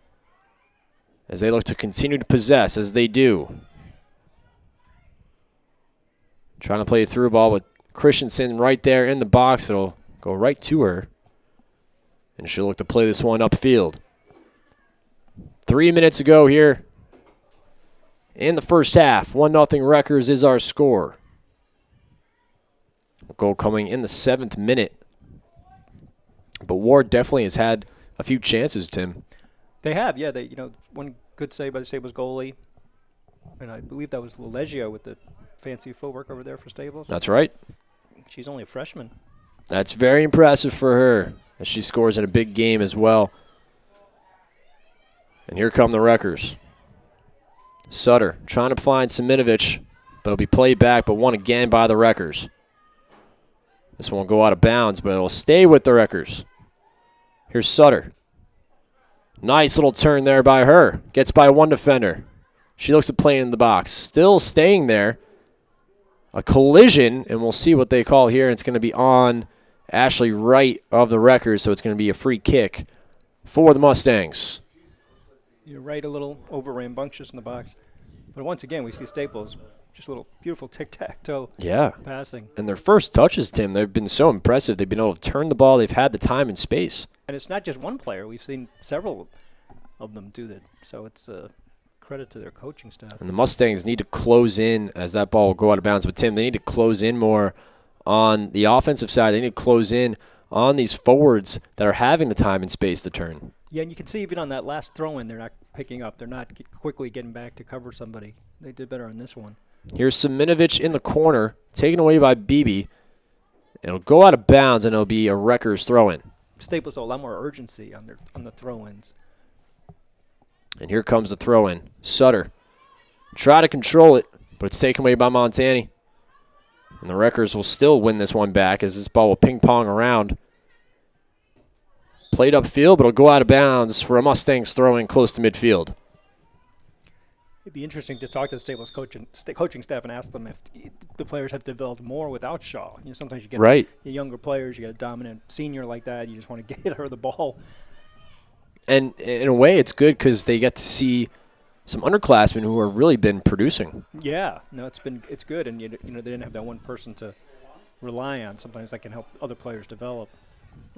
As they look to continue to possess, as they do. Trying to play a through ball with Christensen right there in the box. It'll go right to her. And she'll look to play this one upfield. 3 minutes ago here in the first half. 1-0 Wreckers is our score. A goal coming in the 7th minute. But Ward definitely has had a few chances, Tim. They have, yeah. They, one good save by the Staples goalie. And I believe that was Leggio with the fancy footwork over there for Staples. That's right. She's only a freshman. That's very impressive for her as she scores in a big game as well. And here come the Wreckers. Sutter trying to find Siminovich, but it'll be played back, but won again by the Wreckers. This one will go out of bounds, but it'll stay with the Wreckers. Here's Sutter. Nice little turn there by her. Gets by one defender. She looks at playing in the box. Still staying there. A collision, and we'll see what they call here. It's going to be on Ashley Wright of the Wreckers, so it's going to be a free kick for the Mustangs. You're right, a little over rambunctious in the box. But once again, we see Staples, just a little beautiful tic-tac-toe passing. And their first touches, Tim, they've been so impressive. They've been able to turn the ball. They've had the time and space. And it's not just one player. We've seen several of them do that. So it's a credit to their coaching staff. And the Mustangs need to close in as that ball will go out of bounds. But, Tim, they need to close in more on the offensive side. They need to close in on these forwards that are having the time and space to turn. Yeah, and you can see even on that last throw-in, they're not picking up. They're not quickly getting back to cover somebody. They did better on this one. Here's Siminovich in the corner, taken away by Beebe. It'll go out of bounds, and it'll be a Wreckers throw-in. Staples, a lot more urgency on the throw-ins. And here comes the throw-in. Sutter. Try to control it, but it's taken away by Montani. And the Wreckers will still win this one back as this ball will ping-pong around. Played upfield, but it'll go out of bounds for a Mustangs throw-in close to midfield. It'd be interesting to talk to the Staples coaching staff and ask them if the players have developed more without Shaw. Sometimes you get younger players, you get a dominant senior like that, you just want to get her the ball. And in a way, it's good because they get to see some underclassmen who have really been producing. Yeah, no, it's good, and they didn't have that one person to rely on. Sometimes that can help other players develop.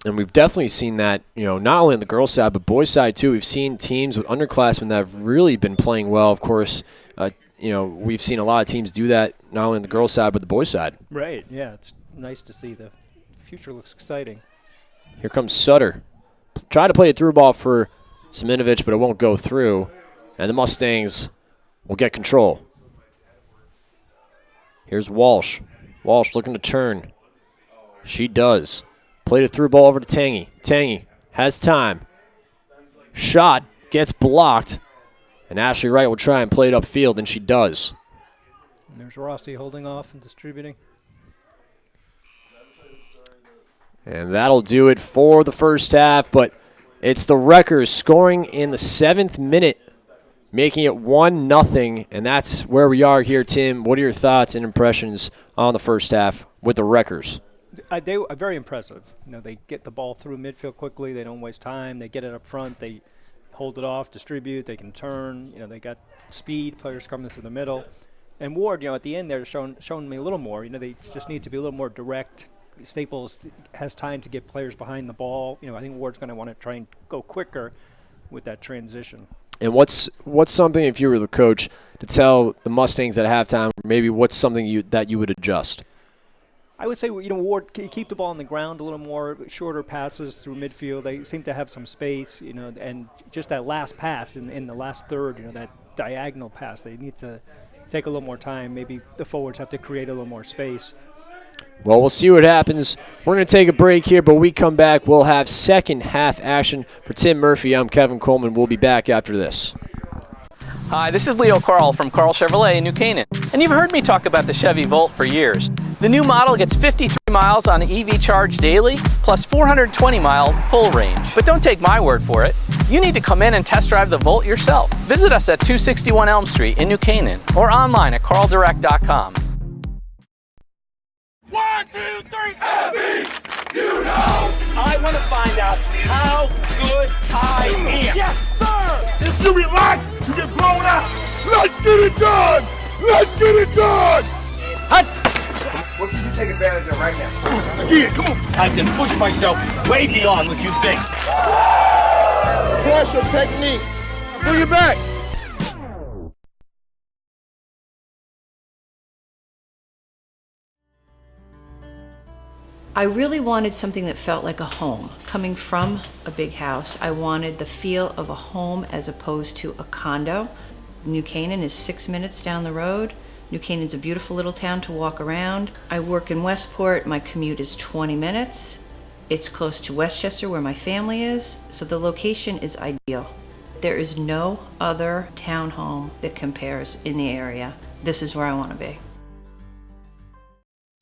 And we've definitely seen that, not only on the girls' side, but boys' side, too. We've seen teams with underclassmen that have really been playing well. Of course, we've seen a lot of teams do that, not only on the girls' side, but the boys' side. Right, yeah. It's nice to see. The future looks exciting. Here comes Sutter. Try to play a through ball for Siminovich, but it won't go through. And the Mustangs will get control. Here's Walsh. Walsh looking to turn. She does. Played a through ball over to Tangy. Tangy has time. Shot gets blocked. And Ashley Wright will try and play it upfield, and she does. And there's Rossi holding off and distributing. And that'll do it for the first half, but it's the Wreckers scoring in the 7th minute, making it 1-0, and that's where we are here, Tim. What are your thoughts and impressions on the first half with the Wreckers? They were very impressive. They get the ball through midfield quickly. They don't waste time. They get it up front. They hold it off, distribute. They can turn. They got speed. Players coming through the middle. And Warde, at the end, they're showing me a little more. They just need to be a little more direct. Staples has time to get players behind the ball. I think Warde's going to want to try and go quicker with that transition. And what's something, if you were the coach, to tell the Mustangs at halftime, maybe what's something that you would adjust? I would say, Warde, keep the ball on the ground a little more, shorter passes through midfield. They seem to have some space, and just that last pass in the last third, that diagonal pass, they need to take a little more time. Maybe the forwards have to create a little more space. Well, we'll see what happens. We're going to take a break here, but when we come back, we'll have second half action. For Tim Murphy, I'm Kevin Coleman. We'll be back after this. Hi, this is Leo Carl from Carl Chevrolet in New Canaan. And you've heard me talk about the Chevy Volt for years. The new model gets 53 miles on EV charge daily, plus 420-mile full range. But don't take my word for it. You need to come in and test drive the Volt yourself. Visit us at 261 Elm Street in New Canaan or online at carldirect.com. 1, 2, 3, heavy! I want to find out how good I am. Yes, sir! If you relax, you get blown out. Let's get it done! Let's get it done! What can you take advantage of right now? Again, come on. I can push myself way beyond what you think. Trust your technique. Bring it back. I really wanted something that felt like a home. Coming from a big house, I wanted the feel of a home as opposed to a condo. New Canaan is 6 minutes down the road. New Canaan's a beautiful little town to walk around. I work in Westport. My commute is 20 minutes. It's close to Westchester where my family is, so the location is ideal. There is no other townhome that compares in the area. This is where I want to be.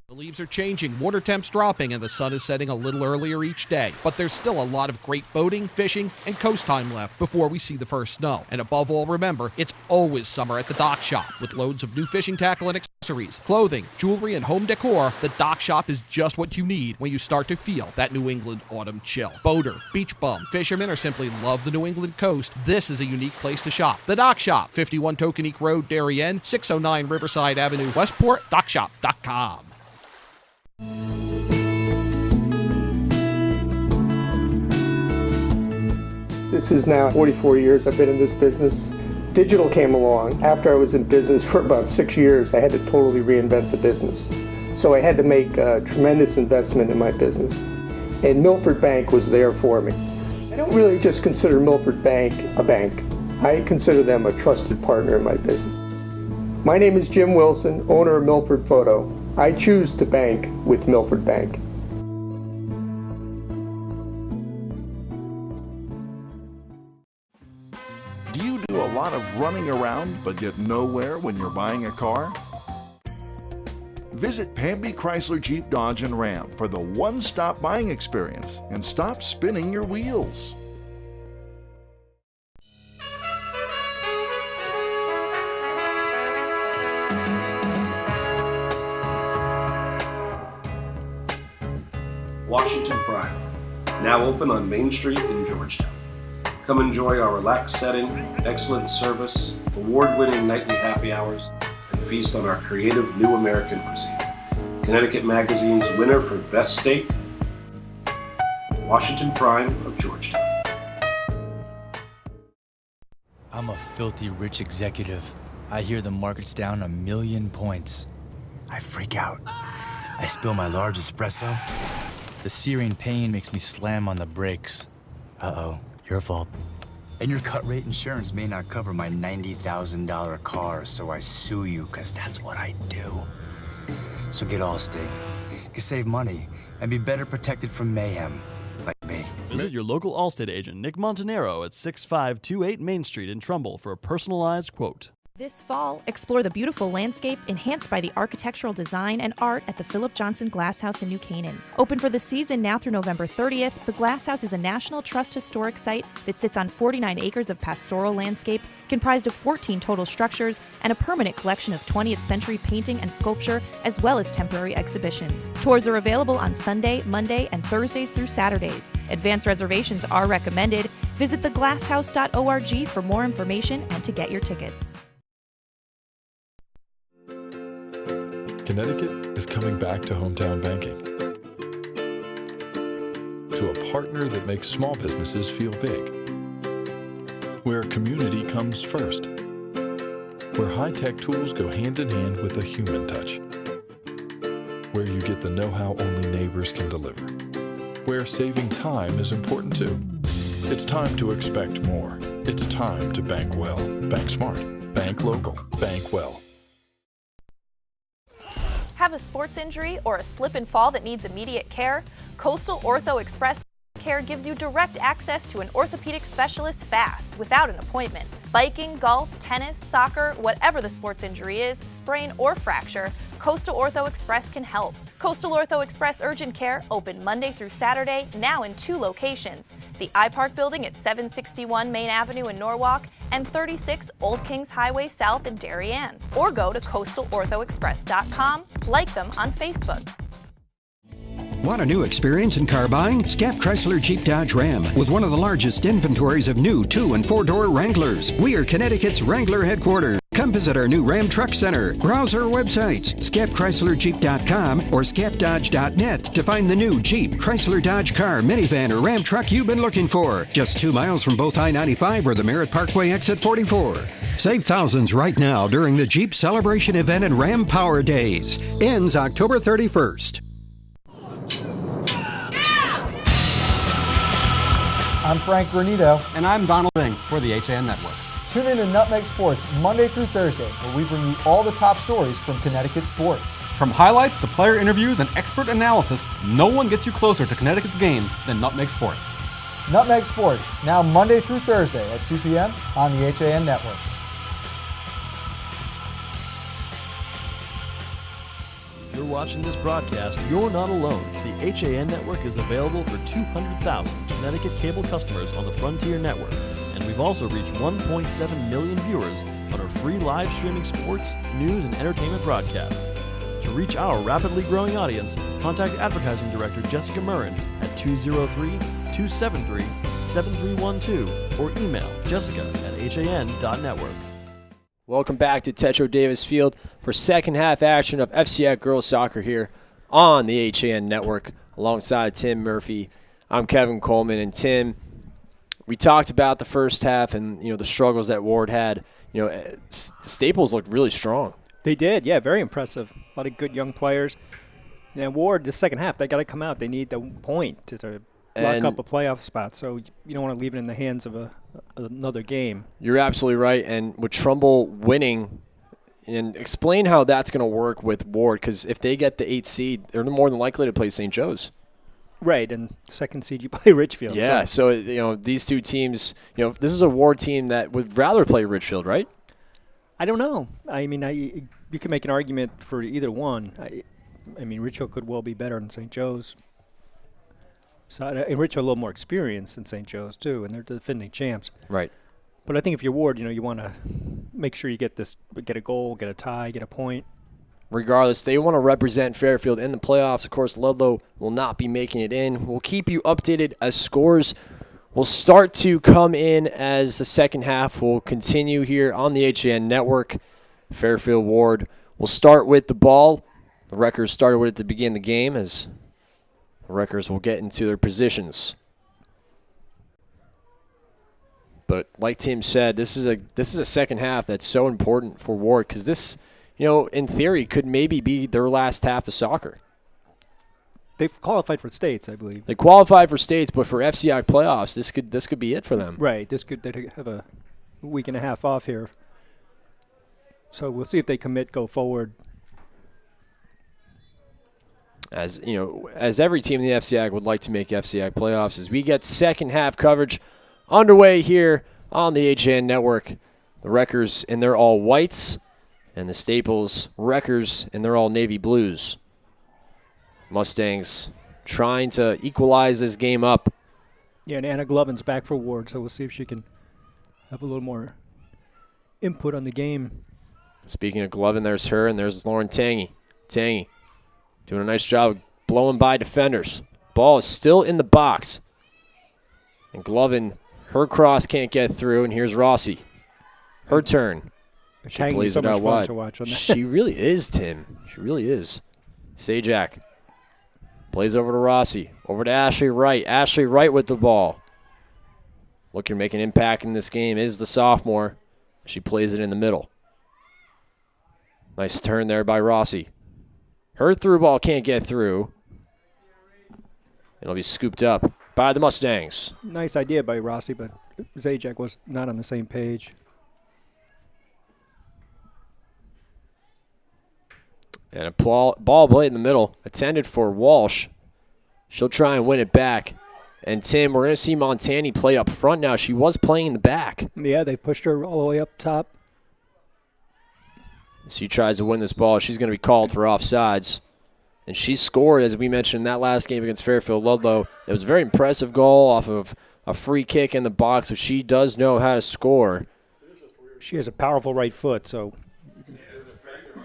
The leaves are changing, water temps dropping, and the sun is setting a little earlier each day. But there's still a lot of great boating, fishing, and coast time left before we see the first snow. And above all, remember, it's always summer at the Dock Shop. With loads of new fishing tackle and accessories, clothing, jewelry, and home decor, the Dock Shop is just what you need when you start to feel that New England autumn chill. Boater, beach bum, fisherman, or simply love the New England coast, this is a unique place to shop. The Dock Shop, 51 Tokenique Road, Darien, 609 Riverside Avenue, Westport, dockshop.com. This is now 44 years I've been in this business. Digital came along. After I was in business for about 6 years, I had to totally reinvent the business. So I had to make a tremendous investment in my business. And Milford Bank was there for me. I don't really just consider Milford Bank a bank. I consider them a trusted partner in my business. My name is Jim Wilson, owner of Milford Photo. I choose to bank with Milford Bank. Do you do a lot of running around but get nowhere when you're buying a car? Visit Pamby Chrysler Jeep Dodge and Ram for the one-stop buying experience and stop spinning your wheels. Washington Prime, now open on Main Street in Georgetown. Come enjoy our relaxed setting, excellent service, award-winning nightly happy hours, and feast on our creative new American cuisine. Connecticut Magazine's winner for Best Steak, Washington Prime of Georgetown. I'm a filthy rich executive. I hear the market's down 1,000,000 points. I freak out. I spill my large espresso. The searing pain makes me slam on the brakes. Uh-oh, your fault. And your cut rate insurance may not cover my $90,000 car, so I sue you, because that's what I do. So get Allstate. You can save money and be better protected from mayhem, like me. Visit your local Allstate agent, Nick Montanaro, at 6528 Main Street in Trumbull for a personalized quote. This fall, explore the beautiful landscape enhanced by the architectural design and art at the Philip Johnson Glass House in New Canaan. Open for the season now through November 30th, the Glass House is a National Trust historic site that sits on 49 acres of pastoral landscape, comprised of 14 total structures, and a permanent collection of 20th century painting and sculpture, as well as temporary exhibitions. Tours are available on Sunday, Monday, and Thursdays through Saturdays. Advance reservations are recommended. Visit theglasshouse.org for more information and to get your tickets. Connecticut is coming back to hometown banking, to a partner that makes small businesses feel big, where community comes first, where high-tech tools go hand in hand with a human touch, where you get the know-how only neighbors can deliver, where saving time is important too. It's time to expect more. It's time to bank well, bank smart, bank local, bank well. Have a sports injury or a slip and fall that needs immediate care? Coastal Ortho Express Care gives you direct access to an orthopedic specialist fast, without an appointment. Biking, golf, tennis, soccer, whatever the sports injury is, sprain or fracture, Coastal Ortho Express can help. Coastal Ortho Express Urgent Care, open Monday through Saturday, now in 2 locations. The iPark building at 761 Main Avenue in Norwalk and 36 Old Kings Highway South in Darien. Or go to coastalorthoexpress.com, like them on Facebook. Want a new experience in car buying? Scap Chrysler Jeep Dodge Ram with one of the largest inventories of new 2- and 4-door Wranglers. We are Connecticut's Wrangler headquarters. Come visit our new Ram Truck Center. Browse our websites, scapchryslerjeep.com or scapdodge.net to find the new Jeep, Chrysler Dodge car, minivan, or Ram truck you've been looking for. Just 2 miles from both I-95 or the Merritt Parkway exit 44. Save thousands right now during the Jeep Celebration event and Ram Power Days. Ends October 31st. I'm Frank Granito. And I'm Donald Bing for the HAN Network. Tune in to Nutmeg Sports Monday through Thursday, where we bring you all the top stories from Connecticut sports. From highlights to player interviews and expert analysis, no one gets you closer to Connecticut's games than Nutmeg Sports. Nutmeg Sports, now Monday through Thursday at 2 p.m. on the HAN Network. If you're watching this broadcast, you're not alone. The HAN Network is available for 200,000 Connecticut cable customers on the Frontier Network, and we've also reached 1.7 million viewers on our free live streaming sports, news, and entertainment broadcasts. To reach our rapidly growing audience, contact Advertising Director Jessica Murrin at 203-273-7312 or email jessica@han.network. Welcome back to Tetro Davis Field for second half action of FCIAC girls soccer here on the HAN Network alongside Tim Murphy. I'm Kevin Coleman, and Tim, we talked about the first half and the struggles that Warde had. The Staples looked really strong. They did, yeah, very impressive. A lot of good young players. And Warde, the second half, they got to come out. They need the point to lock up a playoff spot. So you don't want to leave it in the hands of another game. You're absolutely right. And with Trumbull winning, and explain how that's going to work with Warde, because if they get the 8th seed, they're more than likely to play St. Joe's. Right, and second seed you play Richfield. Yeah, so these two teams, this is a Warde team that would rather play Richfield, right? I don't know. I mean, you can make an argument for either one. I mean, Richfield could well be better than St. Joe's. So, and Richfield a little more experienced than St. Joe's too, and they're the defending champs. Right. But I think if you're Warde, you want to make sure you get a goal, get a tie, get a point. Regardless, they want to represent Fairfield in the playoffs. Of course, Ludlow will not be making it in. We'll keep you updated as scores will start to come in as the second half will continue here on the HAN Network. Fairfield Warde will start with the ball. The Wreckers started with it to begin the game, as the Wreckers will get into their positions. But like Tim said, this is a second half that's so important for Warde, because this, in theory, could maybe be their last half of soccer. They've qualified for states, I believe. They qualified for states, but for FCIAC playoffs, this could be it for them. Right. They have a week and a half off here. So we'll see if they go forward. As every team in the FCIAC would like to make FCIAC playoffs, as we get second half coverage underway here on the HAN Network. The Wreckers in their all whites, and the Staples Wreckers in their all navy blues. Mustangs trying to equalize this game up. Yeah, and Anna Glovin's back for Ward, so we'll see if she can have a little more input on the game. Speaking of Glovin, there's her, and there's Lauren Tangy. Tangy doing a nice job of blowing by defenders. Ball is still in the box. And Glovin, her cross can't get through, and here's Rossi. Her turn. She plays it out wide. She really is, Tim. She really is. Sajak plays over to Rossi. Over to Ashley Wright. Ashley Wright with the ball. Looking to make an impact in this game is the sophomore. She plays it in the middle. Nice turn there by Rossi. Her through ball can't get through. It'll be scooped up by the Mustangs. Nice idea by Rossi, but Zajac was not on the same page. And a ball play in the middle, intended for Walsh. She'll try and win it back. And, Tim, we're going to see Montani play up front now. She was playing in the back. Yeah, they pushed her all the way up top. She tries to win this ball. She's going to be called for offsides. And she scored, as we mentioned, in that last game against Fairfield Ludlow. It was a very impressive goal off of a free kick in the box, so she does know how to score. She has a powerful right foot, so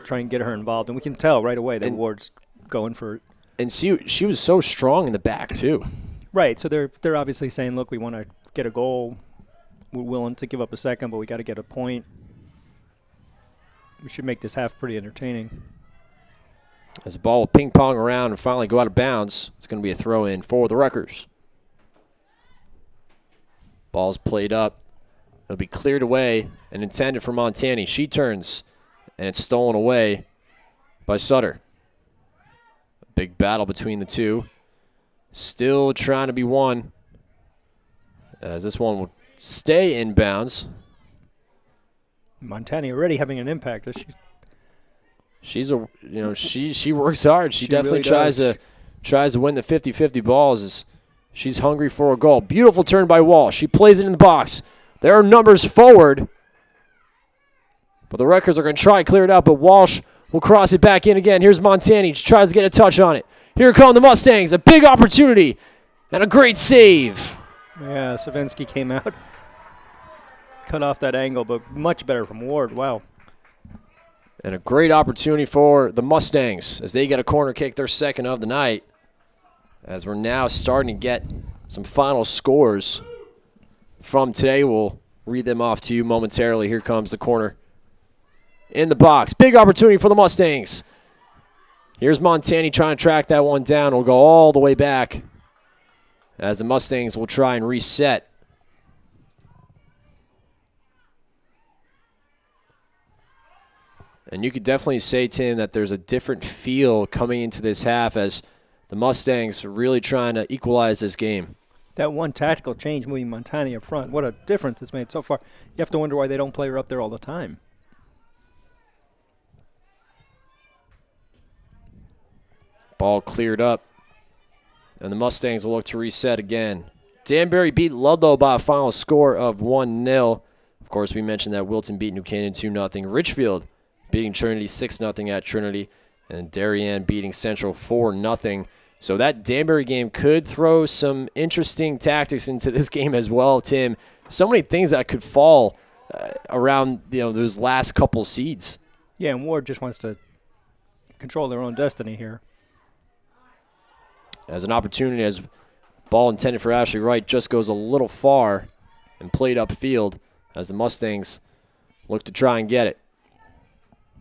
try and get her involved. And we can tell right away that Ward's going for it. And she was so strong in the back, too. Right, so they're obviously saying, look, we want to get a goal. We're willing to give up a second, but we got to get a point. We should make this half pretty entertaining. As the ball will ping-pong around and finally go out of bounds, it's going to be a throw-in for the Wreckers. Ball's played up. It'll be cleared away and intended for Montani. She turns, and it's stolen away by Sutter. A big battle between the two. Still trying to be won, as this one will stay in bounds. Montani already having an impact. She works hard. She definitely really tries to win the 50-50 balls. She's hungry for a goal. Beautiful turn by Walsh. She plays it in the box. There are numbers forward, but the Wreckers are going to try and clear it out, but Walsh will cross it back in again. Here's Montani. She tries to get a touch on it. Here come the Mustangs. A big opportunity and a great save. Yeah, Savensky came out. Cut off that angle, but much better from Ward. Wow. And a great opportunity for the Mustangs as they get a corner kick, their second of the night. As we're now starting to get some final scores from today. We'll read them off to you momentarily. Here comes the corner in the box. Big opportunity for the Mustangs. Here's Montani trying to track that one down. It'll go all the way back as the Mustangs will try and reset. And you could definitely say, Tim, that there's a different feel coming into this half as the Mustangs are really trying to equalize this game. That one tactical change moving Montani up front, what a difference it's made so far. You have to wonder why they don't play her up there all the time. Ball cleared up, and the Mustangs will look to reset again. Danbury beat Ludlow by a final score of 1-0. Of course, we mentioned that Wilton beat New Canaan 2-0. Richfield beating Trinity 6-0 at Trinity, and Darien beating Central 4-0. So that Danbury game could throw some interesting tactics into this game as well, Tim. So many things that could fall around those last couple seeds. Yeah, and Ward just wants to control their own destiny here. As an opportunity, as ball intended for Ashley Wright just goes a little far and played upfield as the Mustangs look to try and get it.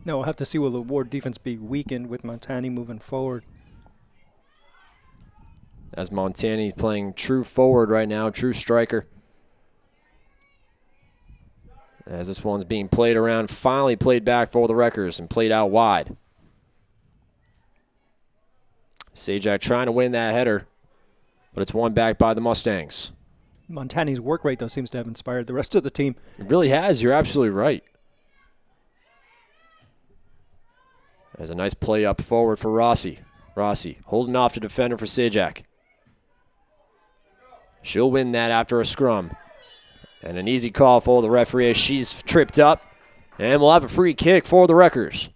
No, we'll have to see will the Ward defense be weakened with Montani moving forward. As Montani playing true forward right now, true striker. As this one's being played around, finally played back for the Wreckers and played out wide. Sajak trying to win that header, but it's won back by the Mustangs. Montani's work rate, though, seems to have inspired the rest of the team. It really has. You're absolutely right. There's a nice play up forward for Rossi. Rossi holding off the defender for Sajak. She'll win that after a scrum. And an easy call for the referee as she's tripped up. And we'll have a free kick for the Wreckers.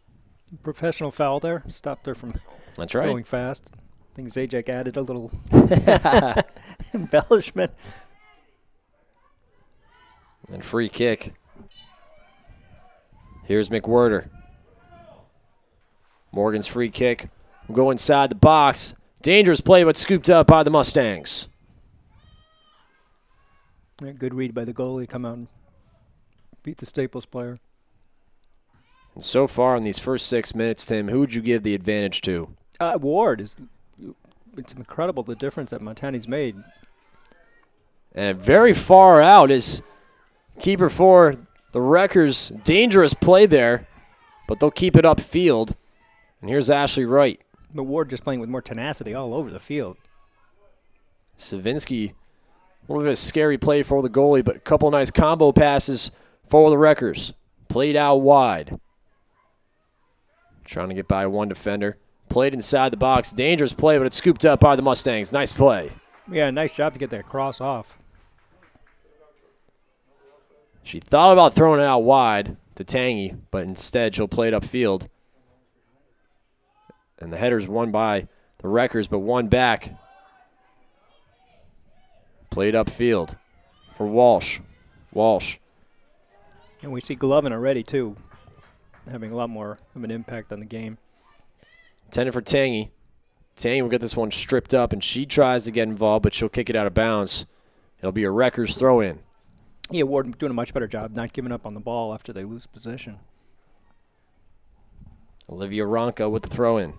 Professional foul there. Stopped her from That's right. going fast. I think Zajac added a little embellishment. And free kick. Here's McWhirter. Morgan's free kick will go inside the box. Dangerous play, but scooped up by the Mustangs. Yeah, good read by the goalie. Come out and beat the Staples player. And so far in these first 6 minutes, Tim, who would you give the advantage to? Ward is. It's incredible the difference that Montani's made. And very far out is keeper for the Wreckers. Dangerous play there, but they'll keep it upfield. And here's Ashley Wright. But Ward just playing with more tenacity all over the field. Savinsky, a little bit of a scary play for the goalie, but a couple nice combo passes for the Wreckers. Played out wide. Trying to get by one defender. Played inside the box. Dangerous play, but it's scooped up by the Mustangs. Nice play. Yeah, nice job to get that cross off. She thought about throwing it out wide to Tangy, but instead she'll play it upfield. And the header's won by the Wreckers, but one back. Played upfield for Walsh. Walsh. And we see Glovin already, too, having a lot more of an impact on the game. Intended for Tangy. Tangy will get this one stripped up, and she tries to get involved, but she'll kick it out of bounds. It'll be a Wreckers throw-in. Yeah, Ward doing a much better job not giving up on the ball after they lose possession. Olivia Ronca with the throw-in.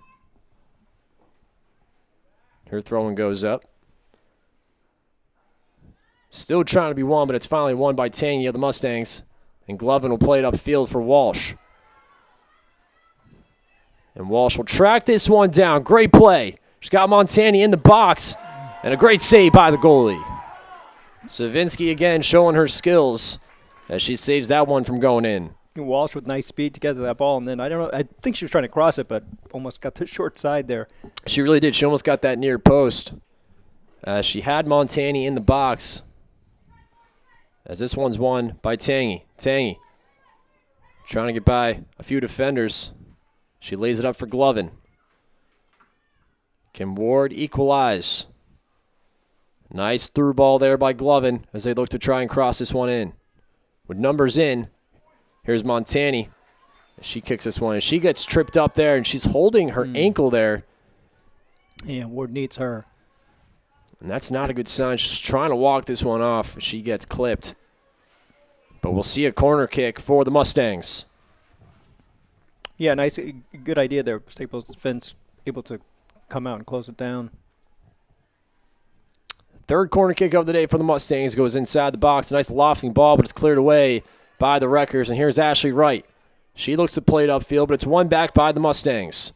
Her throw-in goes up. Still trying to be won, but it's finally won by Tangy of the Mustangs. And Glovin will play it upfield for Walsh. And Walsh will track this one down. Great play. She's got Montani in the box. And a great save by the goalie. Savinsky again showing her skills as she saves that one from going in. Walsh with nice speed to get to that ball. And then, I don't know, I think she was trying to cross it, but almost got the short side there. She really did. She almost got that near post. She had Montani in the box. As this one's won by Tangy. Tangy trying to get by a few defenders. She lays it up for Glovin. Can Ward equalize? Nice through ball there by Glovin as they look to try and cross this one in. With numbers in, here's Montani. She kicks this one, and she gets tripped up there, and she's holding her ankle there. Yeah, Ward needs her. And that's not a good sign. She's trying to walk this one off. She gets clipped. But we'll see a corner kick for the Mustangs. Yeah, nice, good idea there. Staples defense able to come out and close it down. Third corner kick of the day for the Mustangs goes inside the box. A nice lofting ball, but it's cleared away by the Wreckers. And here's Ashley Wright. She looks to play it upfield, but it's won back by the Mustangs.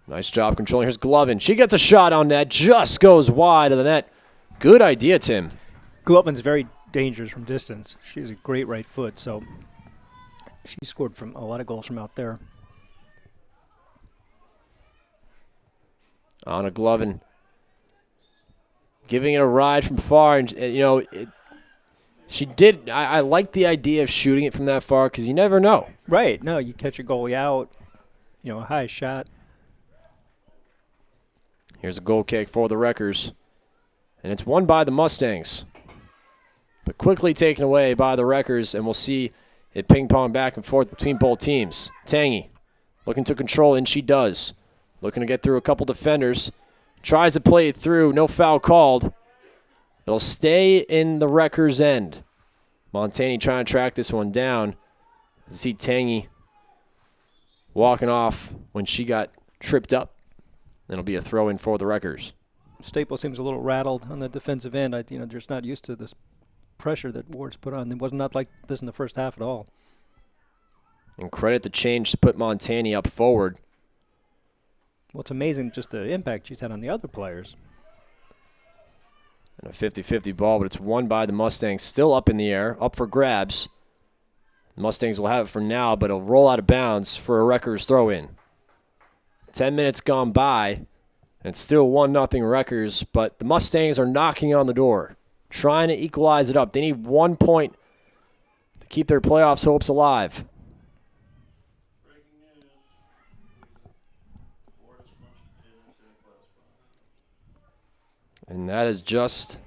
Nice job controlling. Here's Glovin. She gets a shot on net. Just goes wide of the net. Good idea, Tim. Glovin's very dangerous from distance. She has a great right foot, so she scored from a lot of goals from out there. Anna Glovin giving it a ride from far. And you know, she did. I like the idea of shooting it from that far because you never know. Right. No, you catch your goalie out. You know, a high shot. Here's a goal kick for the Wreckers. And it's won by the Mustangs. But quickly taken away by the Wreckers, and we'll see it ping-pong back and forth between both teams. Tangy looking to control, and she does. Looking to get through a couple defenders. Tries to play it through. No foul called. It'll stay in the Wreckers' end. Montani trying to track this one down. You see Tangy walking off when she got tripped up. It'll be a throw-in for the Wreckers. Staples seems a little rattled on the defensive end. They're just not used to this pressure that Ward's put on. It was not like this in the first half at all. And credit the change to put Montani up forward. Well, it's amazing just the impact she's had on the other players. And a 50-50 ball, but it's won by the Mustangs. Still up in the air, up for grabs. The Mustangs will have it for now, but it'll roll out of bounds for a Wreckers throw-in. 10 minutes gone by And it's still 1-0 Wreckers, but the Mustangs are knocking on the door, trying to equalize it up. They need 1 point to keep their playoffs hopes alive. And that is just,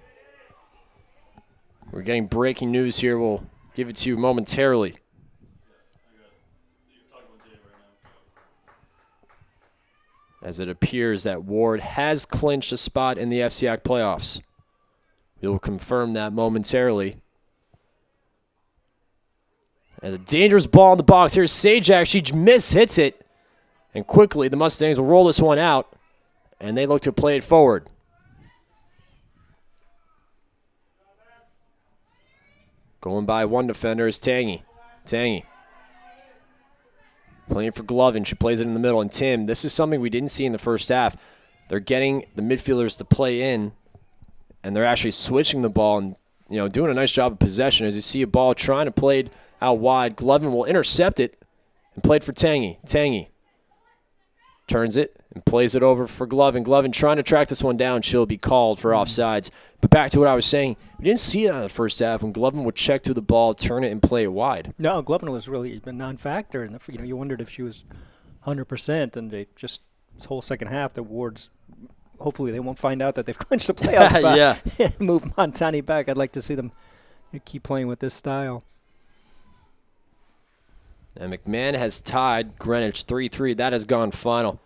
we're getting breaking news here. We'll give it to you momentarily. As it appears that Warde has clinched a spot in the FCIAC playoffs. We'll confirm that momentarily. And a dangerous ball in the box. Here's Sajak. She mishits it. And quickly, the Mustangs will roll this one out. And they look to play it forward. Going by one defender is Tangy. Tangy. Playing for Glovin. She plays it in the middle. And Tim, this is something we didn't see in the first half. They're getting the midfielders to play in. And they're actually switching the ball and doing a nice job of possession. As you see a ball trying to play it out wide, Glovin will intercept it and play it for Tangy. Tangy turns it and plays it over for Glovin. Glovin trying to track this one down. She'll be called for offsides. But back to what I was saying, we didn't see it on the first half when Glovin would check to the ball, turn it, and play it wide. No, Glovin was really a non-factor. And you wondered if she was 100%, and they just this whole second half, the Wards, hopefully they won't find out that they've clinched the playoff spot. Yeah. And move Montani back. I'd like to see them keep playing with this style. And McMahon has tied Greenwich 3-3. That has gone final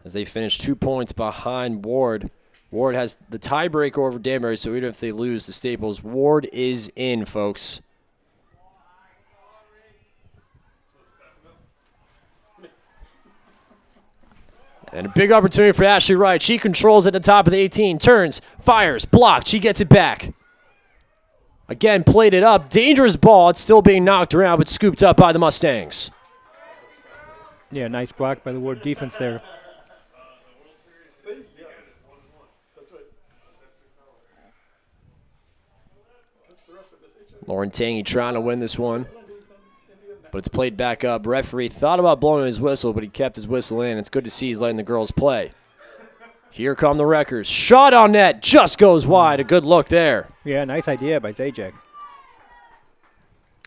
as they finish 2 points behind Warde. Warde has the tiebreaker over Danbury, so even if they lose the Staples, Warde is in, folks. And a big opportunity for Ashley Wright. She controls at the top of the 18, turns, fires, blocked. She gets it back. Again, played it up. Dangerous ball. It's still being knocked around, but scooped up by the Mustangs. Yeah, nice block by the Warde defense there. Lauren Tangy trying to win this one, but it's played back up. Referee thought about blowing his whistle, but he kept his whistle in. It's good to see he's letting the girls play. Here come the Wreckers. Shot on net, just goes wide. A good look there. Yeah, nice idea by Zajac.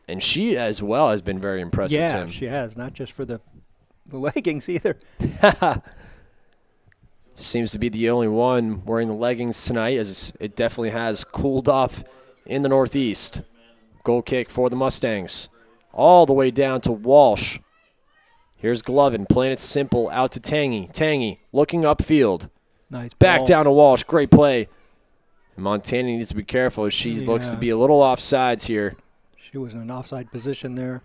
And she as well has been very impressive, yeah, Tim. She has, not just for the leggings either. Seems to be the only one wearing the leggings tonight, as it definitely has cooled off in the Northeast. Goal kick for the Mustangs. All the way down to Walsh. Here's Glovin playing it simple out to Tangy. Tangy looking upfield. Nice Back ball. down to Walsh. Great play. And Montani needs to be careful as she looks to be a little offsides here. She was in an offside position there.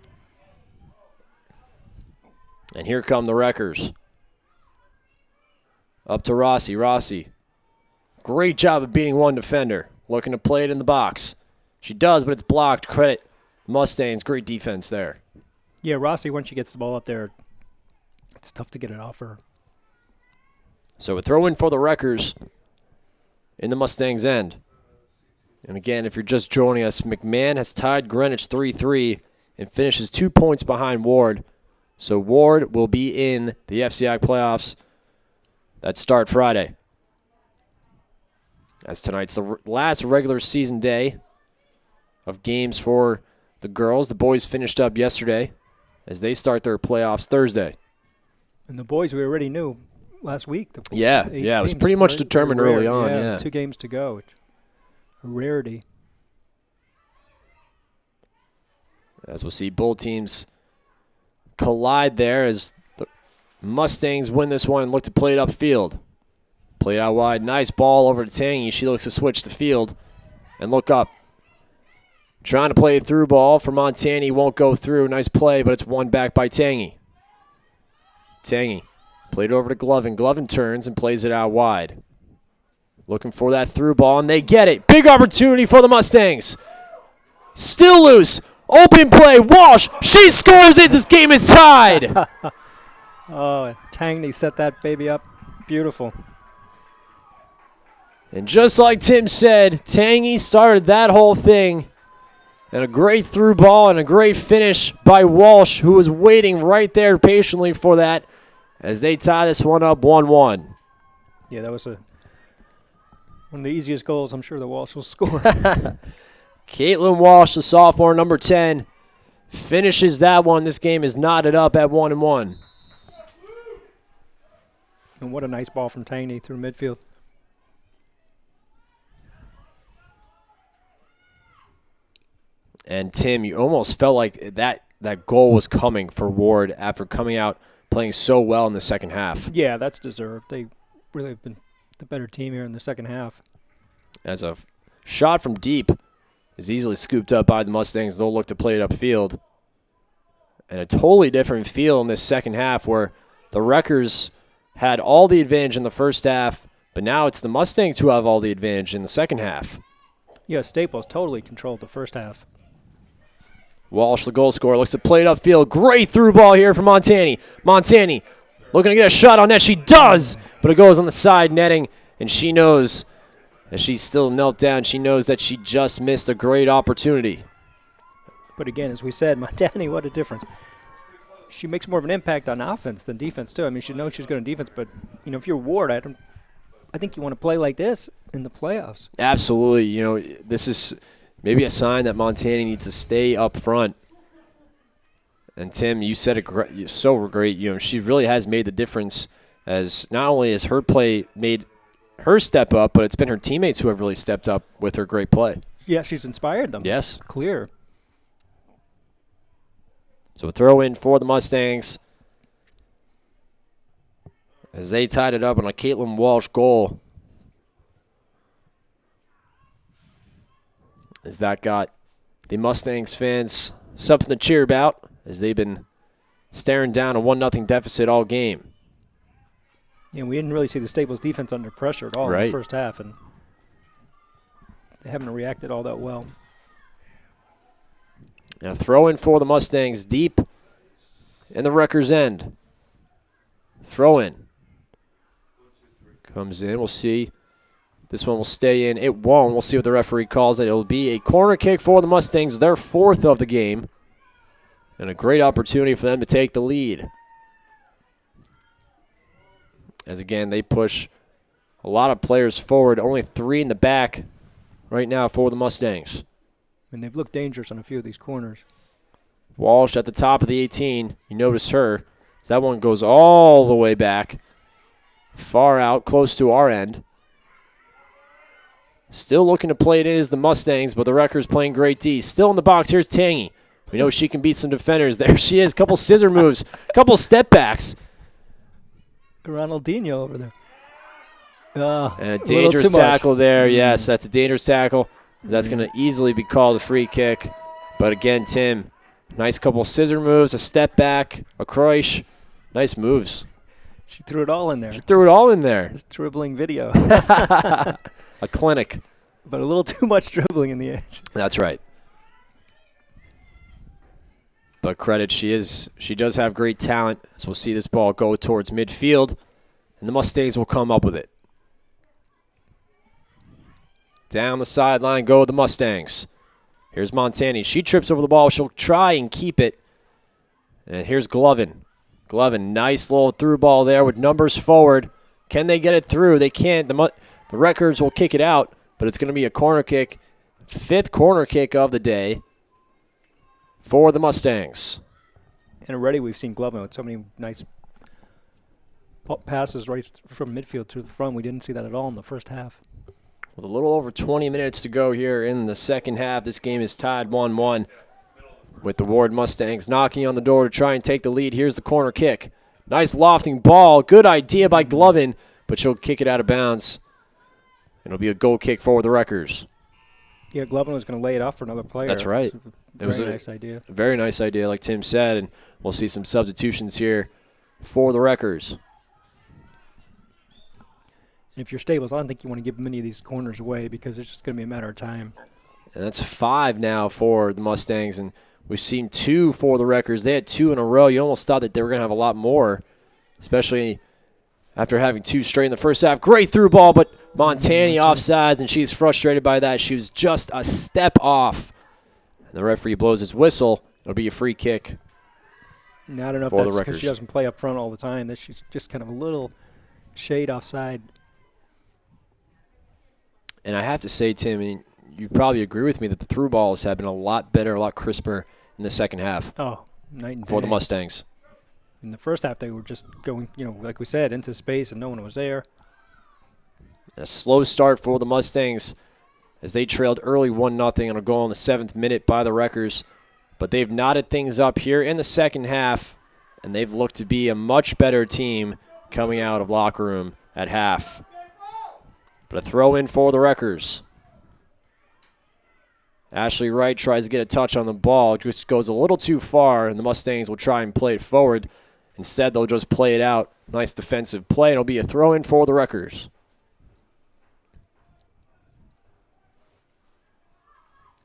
And here come the Wreckers. Up to Rossi. Rossi. Great job of beating one defender. Looking to play it in the box. She does, but it's blocked. Credit Mustangs. Great defense there. Yeah, Rossi, once she gets the ball up there, it's tough to get it off her. So a throw in for the Wreckers in the Mustangs' end. And again, if you're just joining us, McMahon has tied Greenwich 3-3 and finishes 2 points behind Warde. So Warde will be in the FCIAC playoffs that start Friday. As tonight's the last regular season day of games for the girls. The boys finished up yesterday as they start their playoffs Thursday. And the boys, we already knew last week. Yeah, it was pretty much determined early on. Yeah, 2 games to go. A rarity. As we'll see, both teams collide there as the Mustangs win this one and look to play it upfield. Played out wide. Nice ball over to Tangy. She looks to switch the field and look up. Trying to play a through ball for Montani. Won't go through. Nice play, but it's won back by Tangy. Tangy played over to Glovin. Glovin turns and plays it out wide. Looking for that through ball, and they get it. Big opportunity for the Mustangs. Still loose. Open play. Walsh. She scores it. This game is tied. Oh, Tangy set that baby up. Beautiful. And just like Tim said, Tangy started that whole thing. And a great through ball and a great finish by Walsh, who was waiting right there patiently for that as they tie this one up 1-1. Yeah, that was one of the easiest goals I'm sure the Walsh will score. Caitlin Walsh, the sophomore, number 10, finishes that one. This game is knotted up at 1-1. And what a nice ball from Taney through midfield. And Tim, you almost felt like that goal was coming for Warde after coming out playing so well in the second half. Yeah, that's deserved. They really have been the better team here in the second half. As a shot from deep is easily scooped up by the Mustangs. They'll look to play it upfield. And a totally different feel in this second half where the Wreckers had all the advantage in the first half, but now it's the Mustangs who have all the advantage in the second half. Yeah, Staples totally controlled the first half. Walsh, the goal scorer, looks to play it upfield. Great through ball here from Montani. Montani looking to get a shot on net. She does, but it goes on the side netting, and she knows, as she's still knelt down, she knows that she just missed a great opportunity. But again, as we said, Montani, what a difference. She makes more of an impact on offense than defense, too. I mean, she knows she's good on defense, but, if you're Warde, I think you want to play like this in the playoffs. Absolutely. This is maybe a sign that Montani needs to stay up front. And Tim, you said it so great. She really has made the difference, as not only has her play made her step up, but it's been her teammates who have really stepped up with her great play. Yeah, she's inspired them. Yes. Clear. So a throw in for the Mustangs as they tied it up on a Caitlin Walsh goal. As that got the Mustangs fans something to cheer about, as they've been staring down a 1-0 deficit all game. Yeah, we didn't really see the Staples defense under pressure at all in the first half, and they haven't reacted all that well. Now throw in for the Mustangs deep in the Wreckers' end. Throw in. Comes in. We'll see. This one will stay in. It won't. We'll see what the referee calls it. It'll be a corner kick for the Mustangs, their fourth of the game. And a great opportunity for them to take the lead. As again, they push a lot of players forward. Only 3 in the back right now for the Mustangs. And they've looked dangerous on a few of these corners. Walsh at the top of the 18. You notice her. That one goes all the way back. Far out, close to our end. Still looking to play it is the Mustangs, but the Wreckers playing great D. Still in the box, here's Tangy. We know she can beat some defenders. There she is. Couple scissor moves. Couple step backs. Ronaldinho over there. And a dangerous tackle there. Yes, that's a dangerous tackle. That's going to easily be called a free kick. But again, Tim, nice couple scissor moves, a step back, a croche. Nice moves. She threw it all in there. She threw it all in there. Dribbling video. A clinic. But a little too much dribbling in the edge. That's right. But credit, she does have great talent. So we'll see this ball go towards midfield, and the Mustangs will come up with it. Down the sideline go the Mustangs. Here's Montani. She trips over the ball. She'll try and keep it. And here's Glovin. Glovin, nice little through ball there with numbers forward. Can they get it through? They can't. The Wreckers will kick it out, but it's going to be a corner kick. 5th corner kick of the day for the Mustangs. And already we've seen Glovin with so many nice passes right from midfield to the front. We didn't see that at all in the first half. With a little over 20 minutes to go here in the second half, this game is tied 1-1 with the Warde Mustangs knocking on the door to try and take the lead. Here's the corner kick. Nice lofting ball. Good idea by Glovin, but she'll kick it out of bounds. It'll be a goal kick for the Wreckers. Yeah, Glovin was going to lay it off for another player. That's right. It was a nice idea. A very nice idea, like Tim said, and we'll see some substitutions here for the Wreckers. And if you're Staples, I don't think you want to give many of these corners away because it's just going to be a matter of time. And that's 5 now for the Mustangs, and we've seen 2 for the Wreckers. They had 2 in a row. You almost thought that they were going to have a lot more, especially after having 2 straight in the first half. Great through ball, but Montani offsides, and she's frustrated by that. She was just a step off. And the referee blows his whistle. It'll be a free kick. Now, I don't know if that's because she doesn't play up front all the time. That she's just kind of a little shade offside. And I have to say, Tim, you probably agree with me that the through balls have been a lot better, a lot crisper in the second half. Oh, night and day. For the Mustangs. In the first half, they were just going, like we said, into space and no one was there. A slow start for the Mustangs as they trailed early 1-0 on a goal in the 7th minute by the Wreckers. But they've knotted things up here in the second half, and they've looked to be a much better team coming out of locker room at half. But a throw in for the Wreckers. Ashley Wright tries to get a touch on the ball. It just goes a little too far, and the Mustangs will try and play it forward. Instead, they'll just play it out. Nice defensive play, and it'll be a throw in for the Wreckers.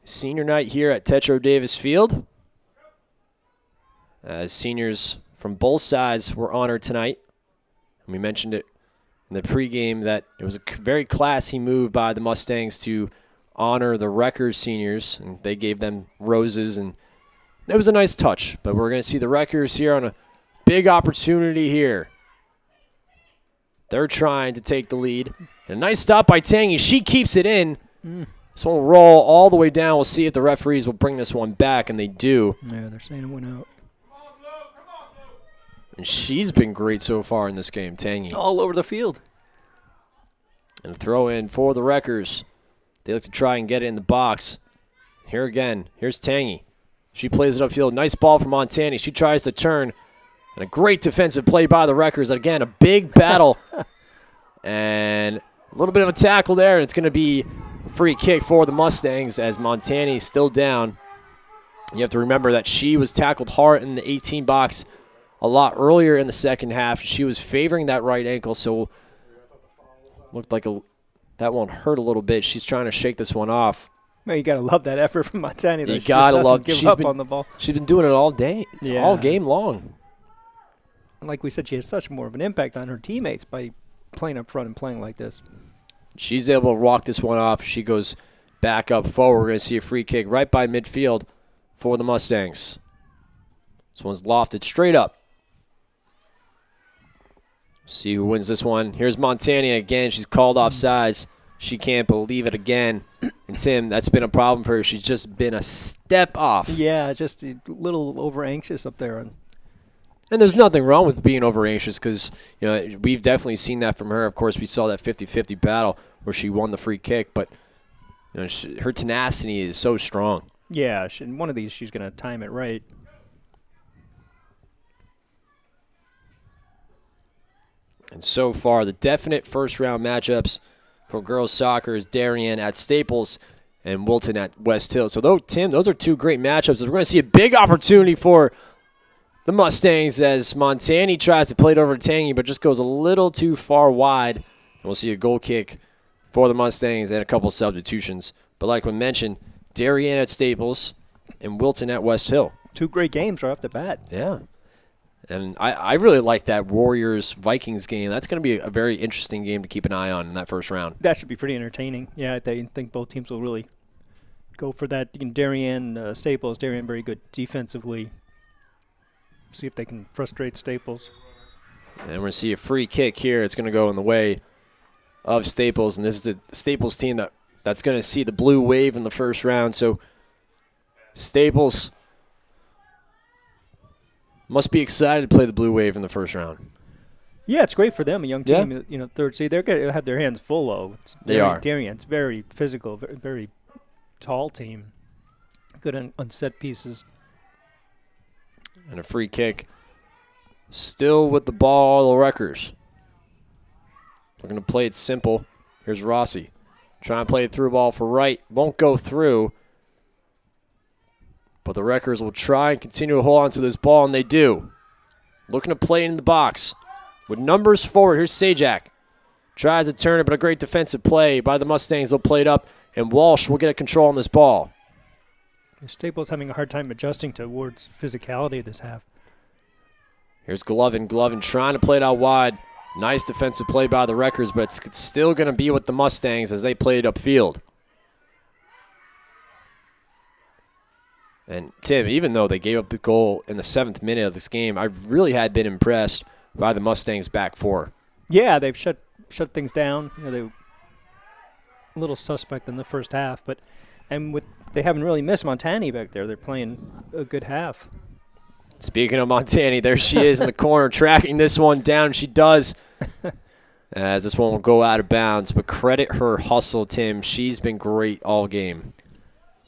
Senior night here at Tetro Davis Field. As seniors from both sides were honored tonight. And we mentioned it in the pregame that it was a very classy move by the Mustangs to honor the Wreckers seniors. And they gave them roses, and it was a nice touch. But we're going to see the Wreckers here on a big opportunity here. They're trying to take the lead. And a nice stop by Tangy. She keeps it in. This one will roll all the way down. We'll see if the referees will bring this one back, and they do. Yeah, they're saying it went out. And she's been great so far in this game, Tangy. All over the field. And a throw in for the Wreckers. They look to try and get it in the box. Here again, here's Tangy. She plays it upfield. Nice ball from Montani. She tries to turn. And a great defensive play by the Wreckers. Again, a big battle. And a little bit of a tackle there, and it's going to be a free kick for the Mustangs as Montani is still down. You have to remember that she was tackled hard in the 18 box a lot earlier in the second half. She was favoring that right ankle, so looked like that one hurt a little bit. She's trying to shake this one off. Man, you got to love that effort from Montani. You got to love give up on the ball. She's been doing it all day, all game long. And like we said, she has such more of an impact on her teammates by playing up front and playing like this. She's able to walk this one off. She goes back up forward. We're going to see a free kick right by midfield for the Mustangs. This one's lofted straight up. See who wins this one. Here's Montani again. She's called offsides. She can't believe it again. And Tim, that's been a problem for her. She's just been a step off. Yeah, just a little over anxious up there. And there's nothing wrong with being over anxious because we've definitely seen that from her. Of course, we saw that 50-50 battle where she won the free kick, but her tenacity is so strong. Yeah, in one of these she's going to time it right. And so far, the definite first-round matchups for girls soccer is Darien at Staples and Wilton at West Hill. So, Tim, those are two great matchups. We're going to see a big opportunity for the Mustangs as Montani tries to play it over to Tangy, but just goes a little too far wide. And we'll see a goal kick for the Mustangs and a couple substitutions. But like we mentioned, Darien at Staples and Wilton at West Hill. Two great games right off the bat. Yeah. And I really like that Warriors-Vikings game. That's going to be a very interesting game to keep an eye on in that first round. That should be pretty entertaining. Yeah, I think both teams will really go for that. Darien, Staples, Darien very good defensively. See if they can frustrate Staples. And we're going to see a free kick here. It's going to go in the way of Staples. And this is the Staples team that's going to see the blue wave in the first round. So Staples must be excited to play the blue wave in the first round. Yeah, it's great for them, a young team. Yeah. Third seed. They're going to have their hands full, though. They are. Darien's very physical, very, very tall team. Good on set pieces. And a free kick. Still with the ball, the Wreckers. They're going to play it simple. Here's Rossi. Trying to play it through ball for Wright. Won't go through. But the Wreckers will try and continue to hold on to this ball, and they do. Looking to play it in the box. With numbers forward, here's Sajak. Tries to turn it, but a great defensive play by the Mustangs. They'll play it up, and Walsh will get a control on this ball. Staples having a hard time adjusting towards physicality this half. Here's Glovin. Glovin trying to play it out wide. Nice defensive play by the Wreckers, but it's still going to be with the Mustangs as they play it upfield. And, Tim, even though they gave up the goal in the 7th minute of this game, I really had been impressed by the Mustangs' back four. Yeah, they've shut things down. They little suspect in the first half, but they haven't really missed Montani back there. They're playing a good half. Speaking of Montani, there she is in the corner tracking this one down. She does. As this one will go out of bounds, but credit her hustle, Tim. She's been great all game.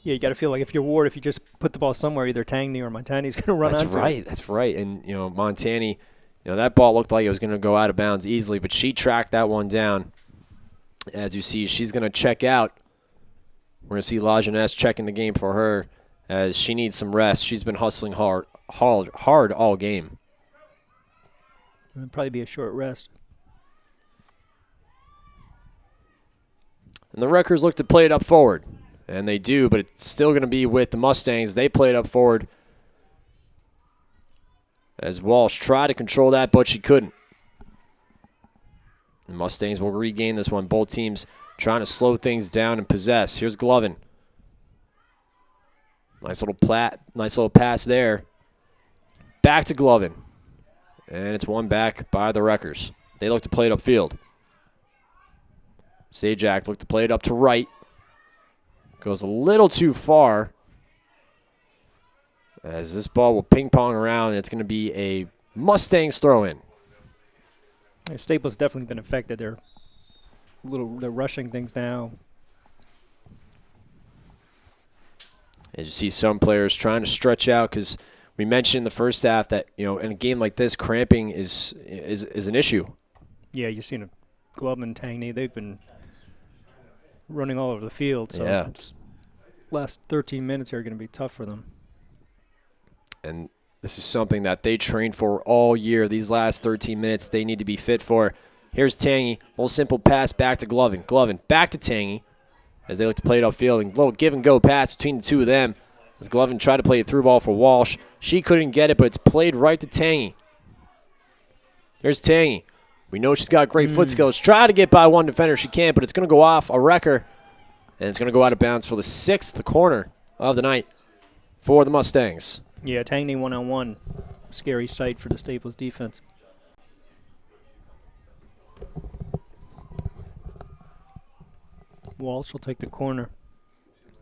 Yeah, you got to feel like if you're Ward, if you just put the ball somewhere, either Tangney or Montani's going to run onto it. That's right. And, Montani, that ball looked like it was going to go out of bounds easily, but she tracked that one down. As you see, she's going to check out. We're going to see La Jeunesse checking the game for her as she needs some rest. She's been hustling hard all game. It'll probably be a short rest. And the Wreckers look to play it up forward. And they do, but it's still going to be with the Mustangs. They play it up forward as Walsh tried to control that, but she couldn't. The Mustangs will regain this one. Both teams trying to slow things down and possess. Here's Glovin. Nice little pass there. Back to Glovin. And it's won back by the Wreckers. They look to play it upfield. Sajak looked to play it up to right. Goes a little too far. As this ball will ping-pong around, and it's going to be a Mustangs throw-in. Yeah, Staples definitely been affected. They're rushing things now. As you see some players trying to stretch out, because we mentioned in the first half that, in a game like this, cramping is an issue. Yeah, you've seen Glove and Tangney. They've been running all over the field. So yeah. Last 13 minutes here are going to be tough for them. And this is something that they trained for all year. These last 13 minutes they need to be fit for. Here's Tangy. Little simple pass back to Glovin. Glovin back to Tangy as they look to play it upfield. And little give-and-go pass between the two of them as Glovin tried to play a through ball for Walsh. She couldn't get it, but it's played right to Tangy. Here's Tangy. We know she's got great foot skills. Try to get by one defender. She can't, but it's going to go off a wrecker. And it's going to go out of bounds for the 6th corner of the night for the Mustangs. Yeah, Tangney one-on-one. Scary sight for the Staples defense. Walsh will take the corner.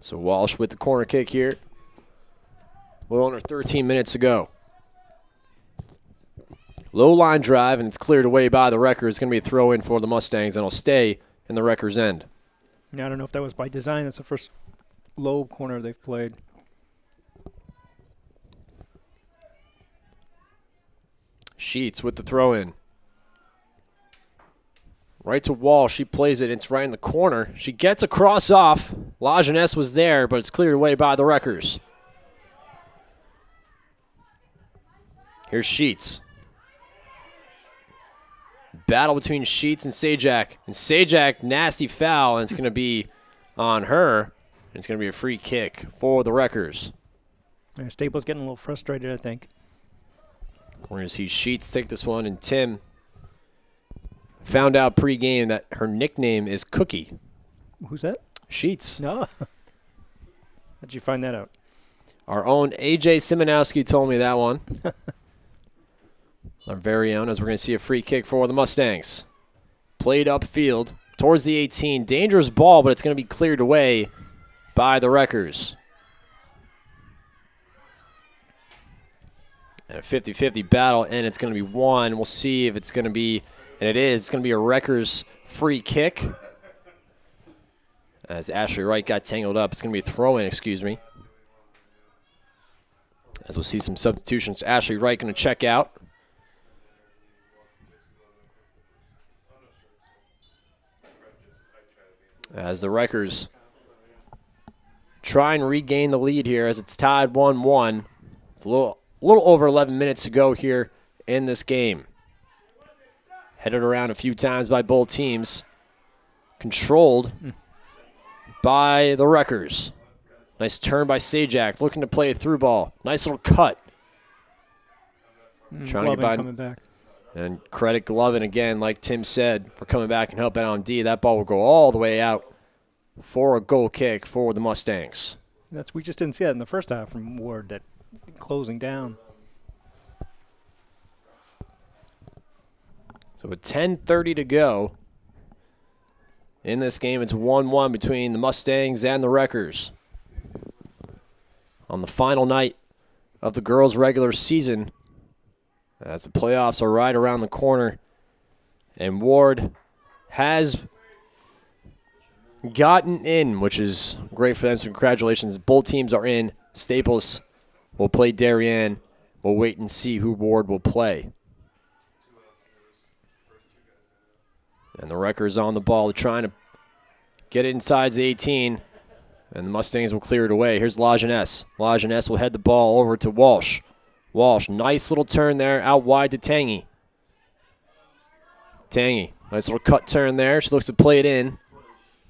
So Walsh with the corner kick here. A little under 13 minutes to go. Low line drive, and it's cleared away by the Wreckers. It's going to be a throw in for the Mustangs, and it'll stay in the Wreckers' end. Now, I don't know if that was by design. That's the first low corner they've played. Sheets with the throw in. Right to Walsh. She plays it. It's right in the corner. She gets a cross off. La Jeunesse was there, but it's cleared away by the Wreckers. Here's Sheets. Battle between Sheets and Sajak. And Sajak, nasty foul, and it's going to be on her. And it's going to be a free kick for the Wreckers. Yeah, Staples getting a little frustrated, I think. We're going to see Sheets take this one, and Tim found out pregame that her nickname is Cookie. Who's that? Sheets. No. How'd you find that out? Our own A.J. Simonowski told me that one. Our very own, as we're going to see a free kick for the Mustangs. Played upfield towards the 18. Dangerous ball, but it's going to be cleared away by the Wreckers. And a 50-50 battle, and it's going to be won. We'll see if it's going to be, and it is. It's going to be a Wreckers free kick. As Ashley Wright got tangled up. It's going to be a throw-in, excuse me. As we'll see some substitutions. Ashley Wright going to check out. As the Wreckers try and regain the lead here as it's tied 1-1. A little over 11 minutes to go here in this game. Headed around a few times by both teams. Controlled by the Wreckers. Nice turn by Sajak, looking to play a through ball. Nice little cut. Trying to get by. Coming back. And credit Glovin again, like Tim said, for coming back and helping out on D. That ball will go all the way out for a goal kick for the Mustangs. We just didn't see that in the first half from Ward, that closing down. So with 10:30 to go, In this game, it's 1-1 between the Mustangs and the Wreckers. On the final night of the girls' regular season, as the playoffs are right around the corner, and Warde has gotten in, which is great for them, so congratulations. Both teams are in. Staples will play Darien. We'll wait and see who Warde will play. And the Wreckers on the ball, trying to get it inside the 18, and the Mustangs will clear it away. Here's Lajeunesse. Lajeunesse will head the ball over to Walsh. Walsh, nice little turn there, out wide to Tangy. Tangy, nice little cut turn there. She looks to play it in.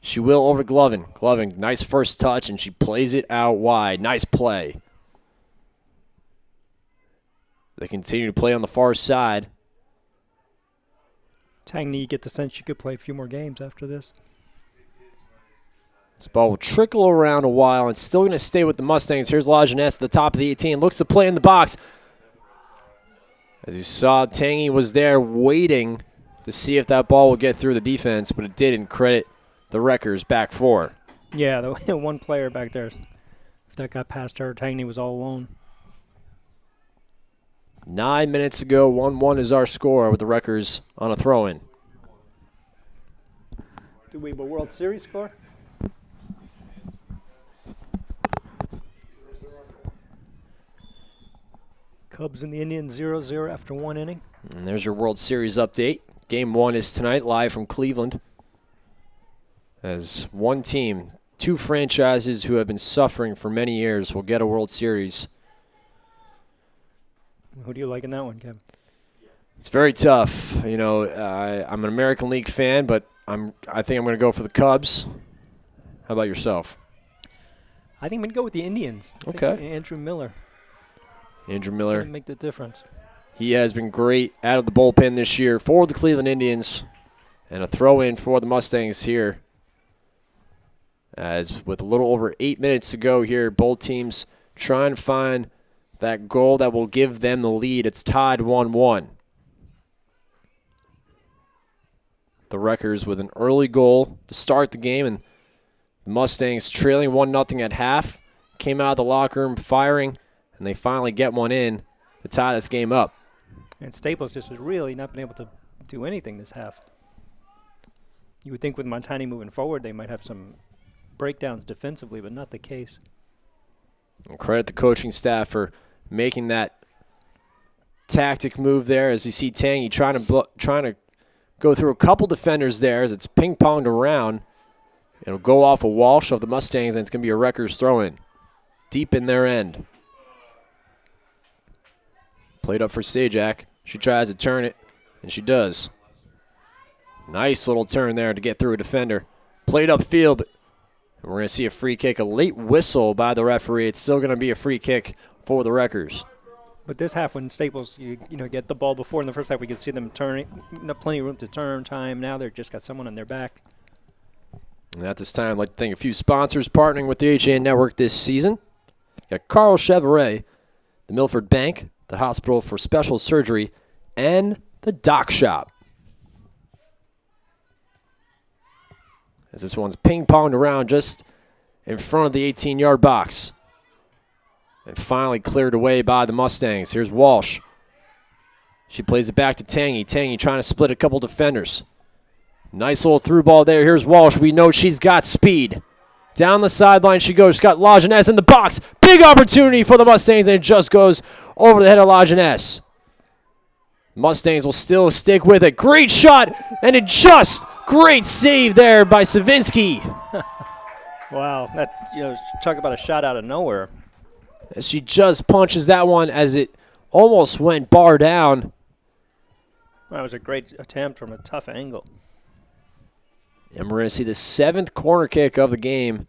She will over to Glovin. Glovin, nice first touch, and she plays it out wide. Nice play. They continue to play on the far side. Tangy, you get the sense you could play a few more games after this. This ball will trickle around a while and still going to stay with the Mustangs. Here's Lajeunesse at the top of the 18. Looks to play in the box. As you saw, Tangy was there waiting to see if that ball will get through the defense, but it didn't. Credit the Wreckers back four. Yeah, the one player back there. If that got past her, Tangy was all alone. 9 minutes ago, 1-1 is our score with the Wreckers on a throw-in. Do we have a World Series score? Cubs and the Indians 0-0 after one inning. And there's your World Series update. Game 1 is tonight, live from Cleveland. As one team, two franchises who have been suffering for many years will get a World Series. Who do you like in that one, Kevin? It's very tough. You know, I'm an American League fan, but I think I'm going to go for the Cubs. How about yourself? I think I'm going to go with the Indians. Okay. Andrew Miller. Andrew Miller. Make the difference. He has been great out of the bullpen this year for the Cleveland Indians. And a throw-in for the Mustangs here. As with a little over 8 minutes to go here, both teams trying to find that goal that will give them the lead. It's tied 1-1. The Wreckers with an early goal to start the game, and the Mustangs trailing 1-0 at half. Came out of the locker room firing, and they finally get one in to tie this game up. And Staples just has really not been able to do anything this half. You would think with Montani moving forward, they might have some breakdowns defensively, but not the case. And credit the coaching staff for making that tactic move there. As you see Tangy trying to go through a couple defenders there as it's ping-ponged around. It'll go off a Walsh of the Mustangs, and it's going to be a Wreckers throw-in deep in their end. Played up for Sajak. She tries to turn it, and she does. Nice little turn there to get through a defender. Played upfield, but we're going to see a free kick, a late whistle by the referee. It's still going to be a free kick for the Wreckers. But this half, when Staples, you get the ball before in the first half, we could see them turning, plenty of room to turn time. Now they've just got someone on their back. And at this time, I'd like to thank a few sponsors partnering with the HAN Network this season. Got Carl Chevrolet, the Milford Bank, the Hospital for Special Surgery, and the Doc Shop. As this one's ping-ponged around just in front of the 18-yard box. And finally cleared away by the Mustangs. Here's Walsh. She plays it back to Tangy. Tangy trying to split a couple defenders. Nice little through ball there. Here's Walsh. We know she's got speed. Down the sideline she goes. She's got Lajeunesse in the box. Big opportunity for the Mustangs, and it just goes over the head of Lajeunesse. Mustangs will still stick with it. Great shot, and it just great save there by Savinsky. Wow, that talk about a shot out of nowhere. As she just punches that one as it almost went bar down. That was a great attempt from a tough angle. And we're going to see the 7th corner kick of the game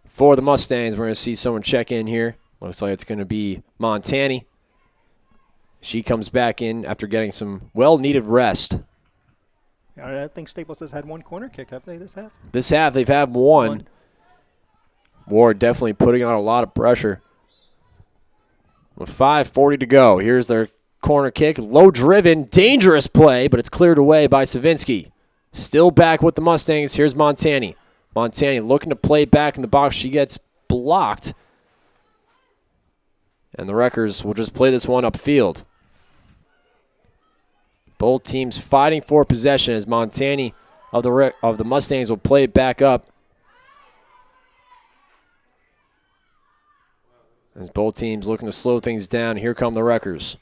for the Mustangs. We're going to see someone check in here. Looks like it's going to be Montani. She comes back in after getting some well-needed rest. I think Staples has had one corner kick, have they, this half? This half, they've had one. Warde definitely putting on a lot of pressure. With 5:40 to go, here's their corner kick. Low-driven, dangerous play, but it's cleared away by Savinsky. Still back with the Mustangs. Here's Montani. Montani looking to play back in the box. She gets blocked. And the Wreckers will just play this one upfield. Both teams fighting for possession as Montani of the Mustangs will play it back up. As both teams looking to slow things down, here come the Wreckers.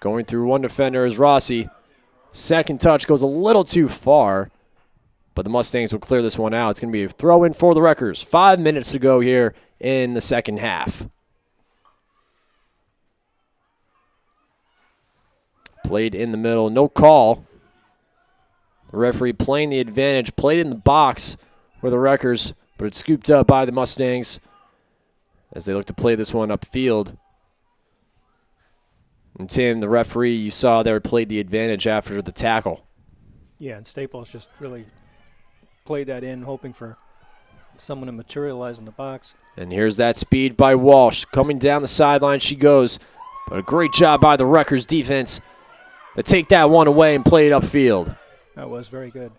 Going through one defender is Rossi. Second touch goes a little too far, but the Mustangs will clear this one out. It's going to be a throw-in for the Wreckers. 5 minutes to go here in the second half. Played in the middle, no call. The referee playing the advantage, played in the box for the Wreckers, but it's scooped up by the Mustangs as they look to play this one upfield. And Tim, the referee, you saw there played the advantage after the tackle. Yeah, and Staples just really played that in, hoping for someone to materialize in the box. And here's that speed by Walsh. Coming down the sideline she goes. But a great job by the Wreckers defense to take that one away and play it upfield. That was very good.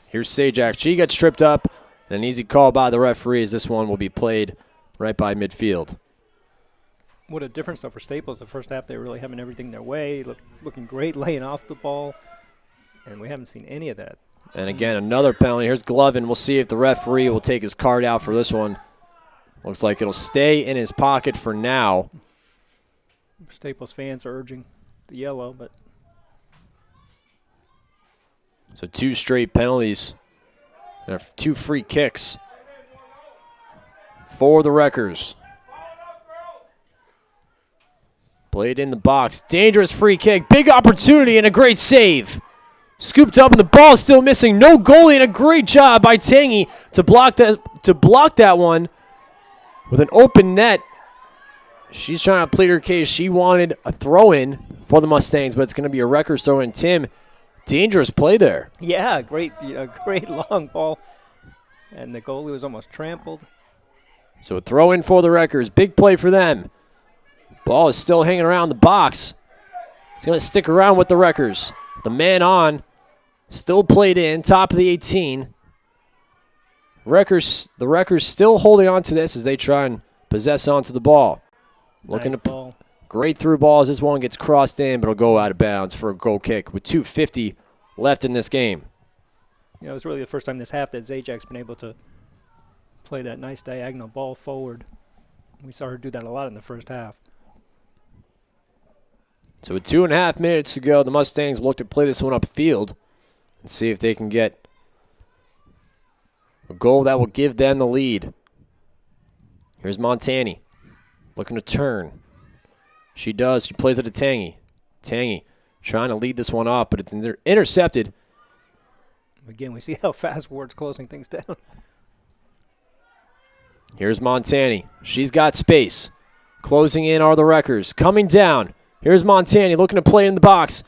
Here's Sajak. She gets tripped up. And an easy call by the referee as this one will be played right by midfield. What a difference, though, for Staples. The first half, they were really having everything their way, looking great, laying off the ball. And we haven't seen any of that. And again, another penalty. Here's Glovin. We'll see if the referee will take his card out for this one. Looks like it'll stay in his pocket for now. Staples fans are urging the yellow, but... So 2 straight penalties. And 2 free kicks for the Wreckers. Played in the box. Dangerous free kick. Big opportunity and a great save. Scooped up and the ball still missing. No goalie and a great job by Tangy to block that one with an open net. She's trying to plead her case. She wanted a throw-in for the Mustangs, but it's going to be a Wreckers throw-in. Tim, dangerous play there. Yeah, great long ball. And the goalie was almost trampled. So a throw-in for the Wreckers. Big play for them. Ball is still hanging around the box. It's going to stick around with the Wreckers. The man on. Still played in. Top of the 18. The Wreckers still holding on to this as they try and possess onto the ball. Looking nice ball. Great through balls. This one gets crossed in, but it'll go out of bounds for a goal kick with 2:50 left in this game. It was really the first time this half that Zajak's been able to play that nice diagonal ball forward. We saw her do that a lot in the first half. So with 2.5 minutes to go, the Mustangs will look to play this one upfield and see if they can get a goal that will give them the lead. Here's Montani looking to turn. She does. She plays it to Tangy. Tangy trying to lead this one off, but it's intercepted. Again, we see how fast Ward's closing things down. Here's Montani. She's got space. Closing in are the Wreckers. Coming down. Here's Montani looking to play in the box.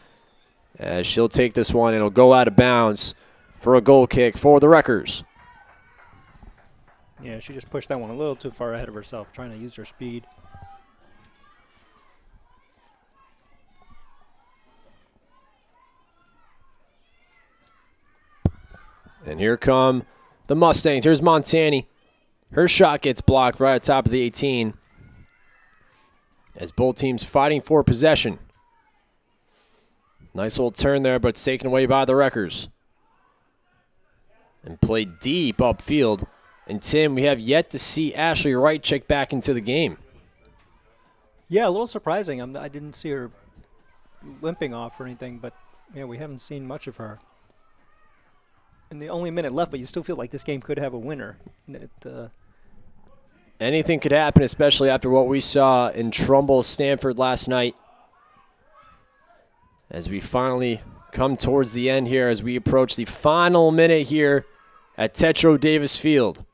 As she'll take this one, and it'll go out of bounds for a goal kick for the Wreckers. Yeah, she just pushed that one a little too far ahead of herself, trying to use her speed. And here come the Mustangs. Here's Montani. Her shot gets blocked right at the top of the 18. As both teams fighting for possession. Nice little turn there, but it's taken away by the Wreckers. And played deep upfield. And Tim, we have yet to see Ashley Wright check back into the game. Yeah, a little surprising. I didn't see her limping off or anything, but yeah, we haven't seen much of her. And the only minute left, but you still feel like this game could have a winner. Anything could happen, especially after what we saw in Trumbull-Stanford last night. As we finally come towards the end here, as we approach the final minute here at Tetro Davis Field.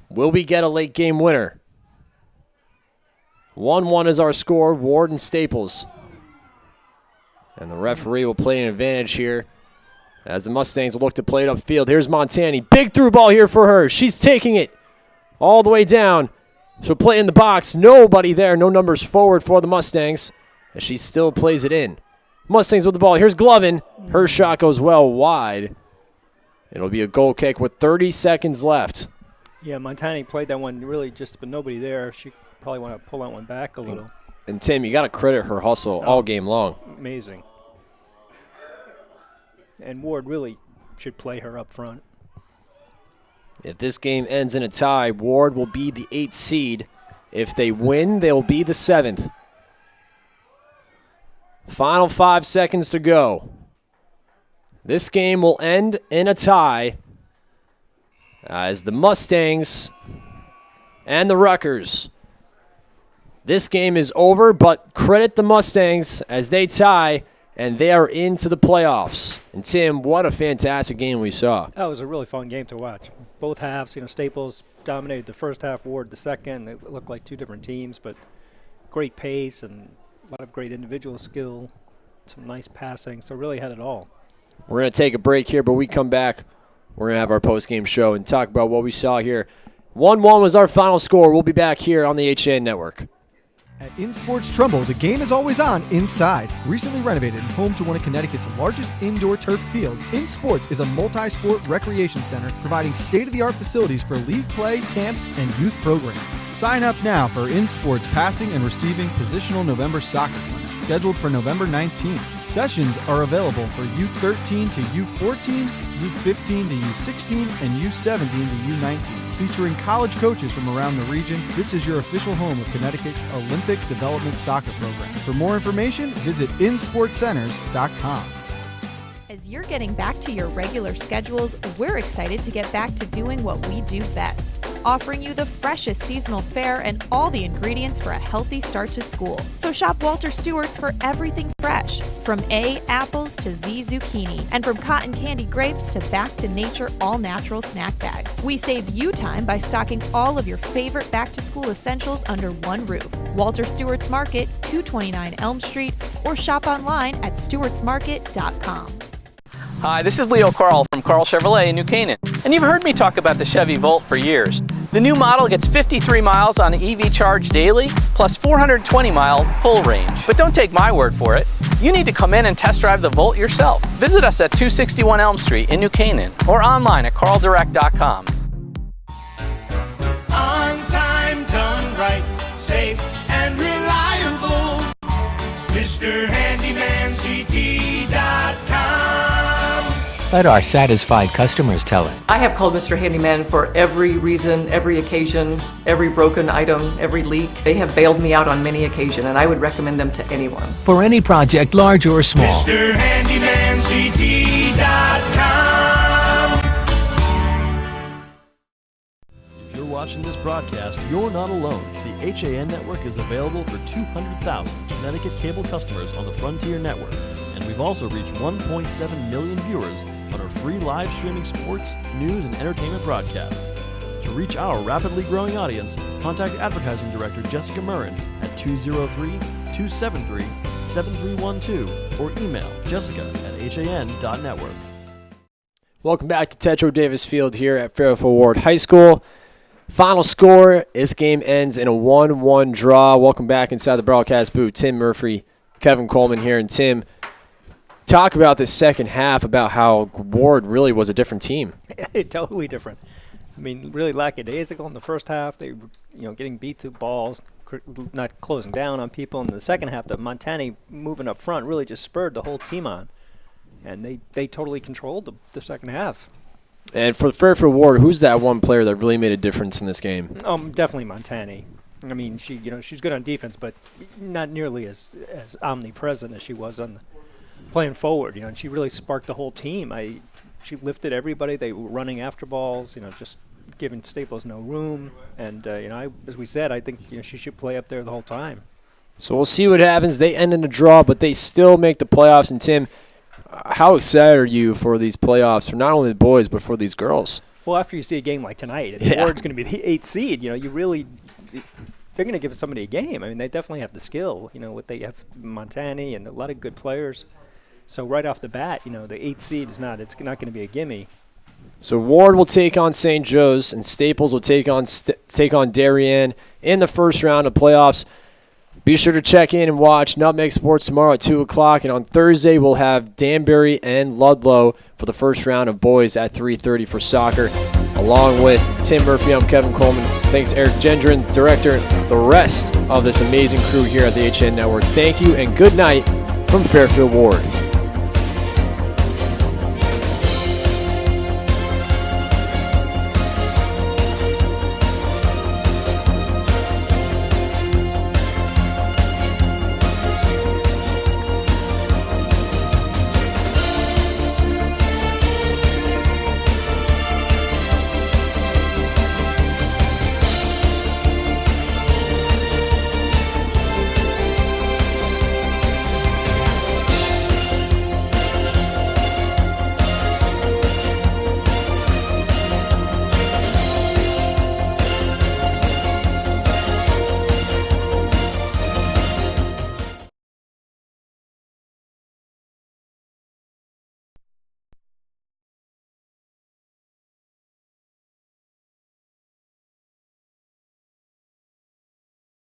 Will we get a late game winner? 1-1 is our score, Ward and Staples. And the referee will play an advantage here as the Mustangs will look to play it upfield. Here's Montani. Big through ball here for her. She's taking it all the way down. She'll play in the box. Nobody there. No numbers forward for the Mustangs as she still plays it in. Mustangs with the ball. Here's Glovin. Her shot goes well wide. It'll be a goal kick with 30 seconds left. Yeah, Montani played that one really but nobody there. She probably want to pull that one back a little. And Tim, you got to credit her hustle all game long. Amazing. And Ward really should play her up front. If this game ends in a tie, Ward will be the 8th seed. If they win, they'll be the 7th. Final 5 seconds to go. This game will end in a tie as the Mustangs and the Rutgers. This game is over, but credit the Mustangs as they tie, and they are into the playoffs. And Tim, what a fantastic game we saw. That was a really fun game to watch. Both halves, Staples dominated the first half, Ward the second. It looked like two different teams, but great pace and a lot of great individual skill, some nice passing, so really had it all. We're going to take a break here, but we come back. We're going to have our post-game show and talk about what we saw here. 1-1 was our final score. We'll be back here on the HAN Network. At In Sports Trumbull, the game is always on inside. Recently renovated and home to one of Connecticut's largest indoor turf field, In Sports is a multi-sport recreation center providing state-of-the-art facilities for league play, camps, and youth programs. Sign up now for In Sports Passing and Receiving Positional November Soccer Clinic, scheduled for November 19th. Sessions are available for U13 to U14, U15 to U16, and U17 to U19. Featuring college coaches from around the region, this is your official home of Connecticut's Olympic Development Soccer Program. For more information, visit insportcenters.com. As you're getting back to your regular schedules, we're excited to get back to doing what we do best, offering you the freshest seasonal fare and all the ingredients for a healthy start to school. So shop Walter Stewart's for everything fresh, from A, apples to Z, zucchini, and from cotton candy grapes to back to nature all-natural snack bags. We save you time by stocking all of your favorite back-to-school essentials under one roof. Walter Stewart's Market, 229 Elm Street, or shop online at stewartsmarket.com. Hi, this is Leo Carl from Carl Chevrolet in New Canaan, and you've heard me talk about the Chevy Volt for years. The new model gets 53 miles on EV charge daily, plus 420-mile full range. But don't take my word for it. You need to come in and test drive the Volt yourself. Visit us at 261 Elm Street in New Canaan or online at carldirect.com. On time, done right, safe and reliable. MrHandymanCT.com. Let our satisfied customers tell it. I have called Mr. Handyman for every reason, every occasion, every broken item, every leak. They have bailed me out on many occasions, and I would recommend them to anyone. For any project, large or small. MrHandymanCT.com. If you're watching this broadcast, you're not alone. The HAN Network is available for 200,000 Connecticut cable customers on the Frontier Network. And we've also reached 1.7 million viewers on our free live streaming sports, news, and entertainment broadcasts. To reach our rapidly growing audience, contact Advertising Director Jessica Murrin at 203-273-7312 or email jessica@han.network. Welcome back to Tetro Davis Field here at Fairfield Warde High School. Final score, this game ends in a 1-1 draw. Welcome back inside the broadcast booth. Tim Murphy, Kevin Coleman here, and Tim, talk about this second half, about how Ward really was a different team. Totally different. I mean, really lackadaisical in the first half. They were, getting beat to balls, not closing down on people. In the second half, the Montani moving up front really just spurred the whole team on. And they totally controlled the second half. And for Fairfield Warde, who's that one player that really made a difference in this game? Definitely Montani. I mean, she's good on defense, but not nearly as omnipresent as she was on playing forward. And she really sparked the whole team. She lifted everybody. They were running after balls. Just giving Staples no room. And as we said, I think she should play up there the whole time. So we'll see what happens. They end in a draw, but they still make the playoffs. And Tim, how excited are you for these playoffs for not only the boys but for these girls? Well, after you see a game like tonight, and Ward's going to be the 8th seed. They're going to give somebody a game. I mean, they definitely have the skill. What they have, Montani and a lot of good players. So right off the bat, the 8th seed it's not going to be a gimme. So Warde will take on St. Joe's, and Staples will take on Darien in the first round of playoffs. Be sure to check in and watch Nutmeg Sports tomorrow at 2 o'clock. And on Thursday, we'll have Danbury and Ludlow for the first round of boys at 3:30 for soccer. Along with Tim Murphy, I'm Kevin Coleman. Thanks, Eric Gendron, director, and the rest of this amazing crew here at the HN Network. Thank you and good night from Fairfield Warde.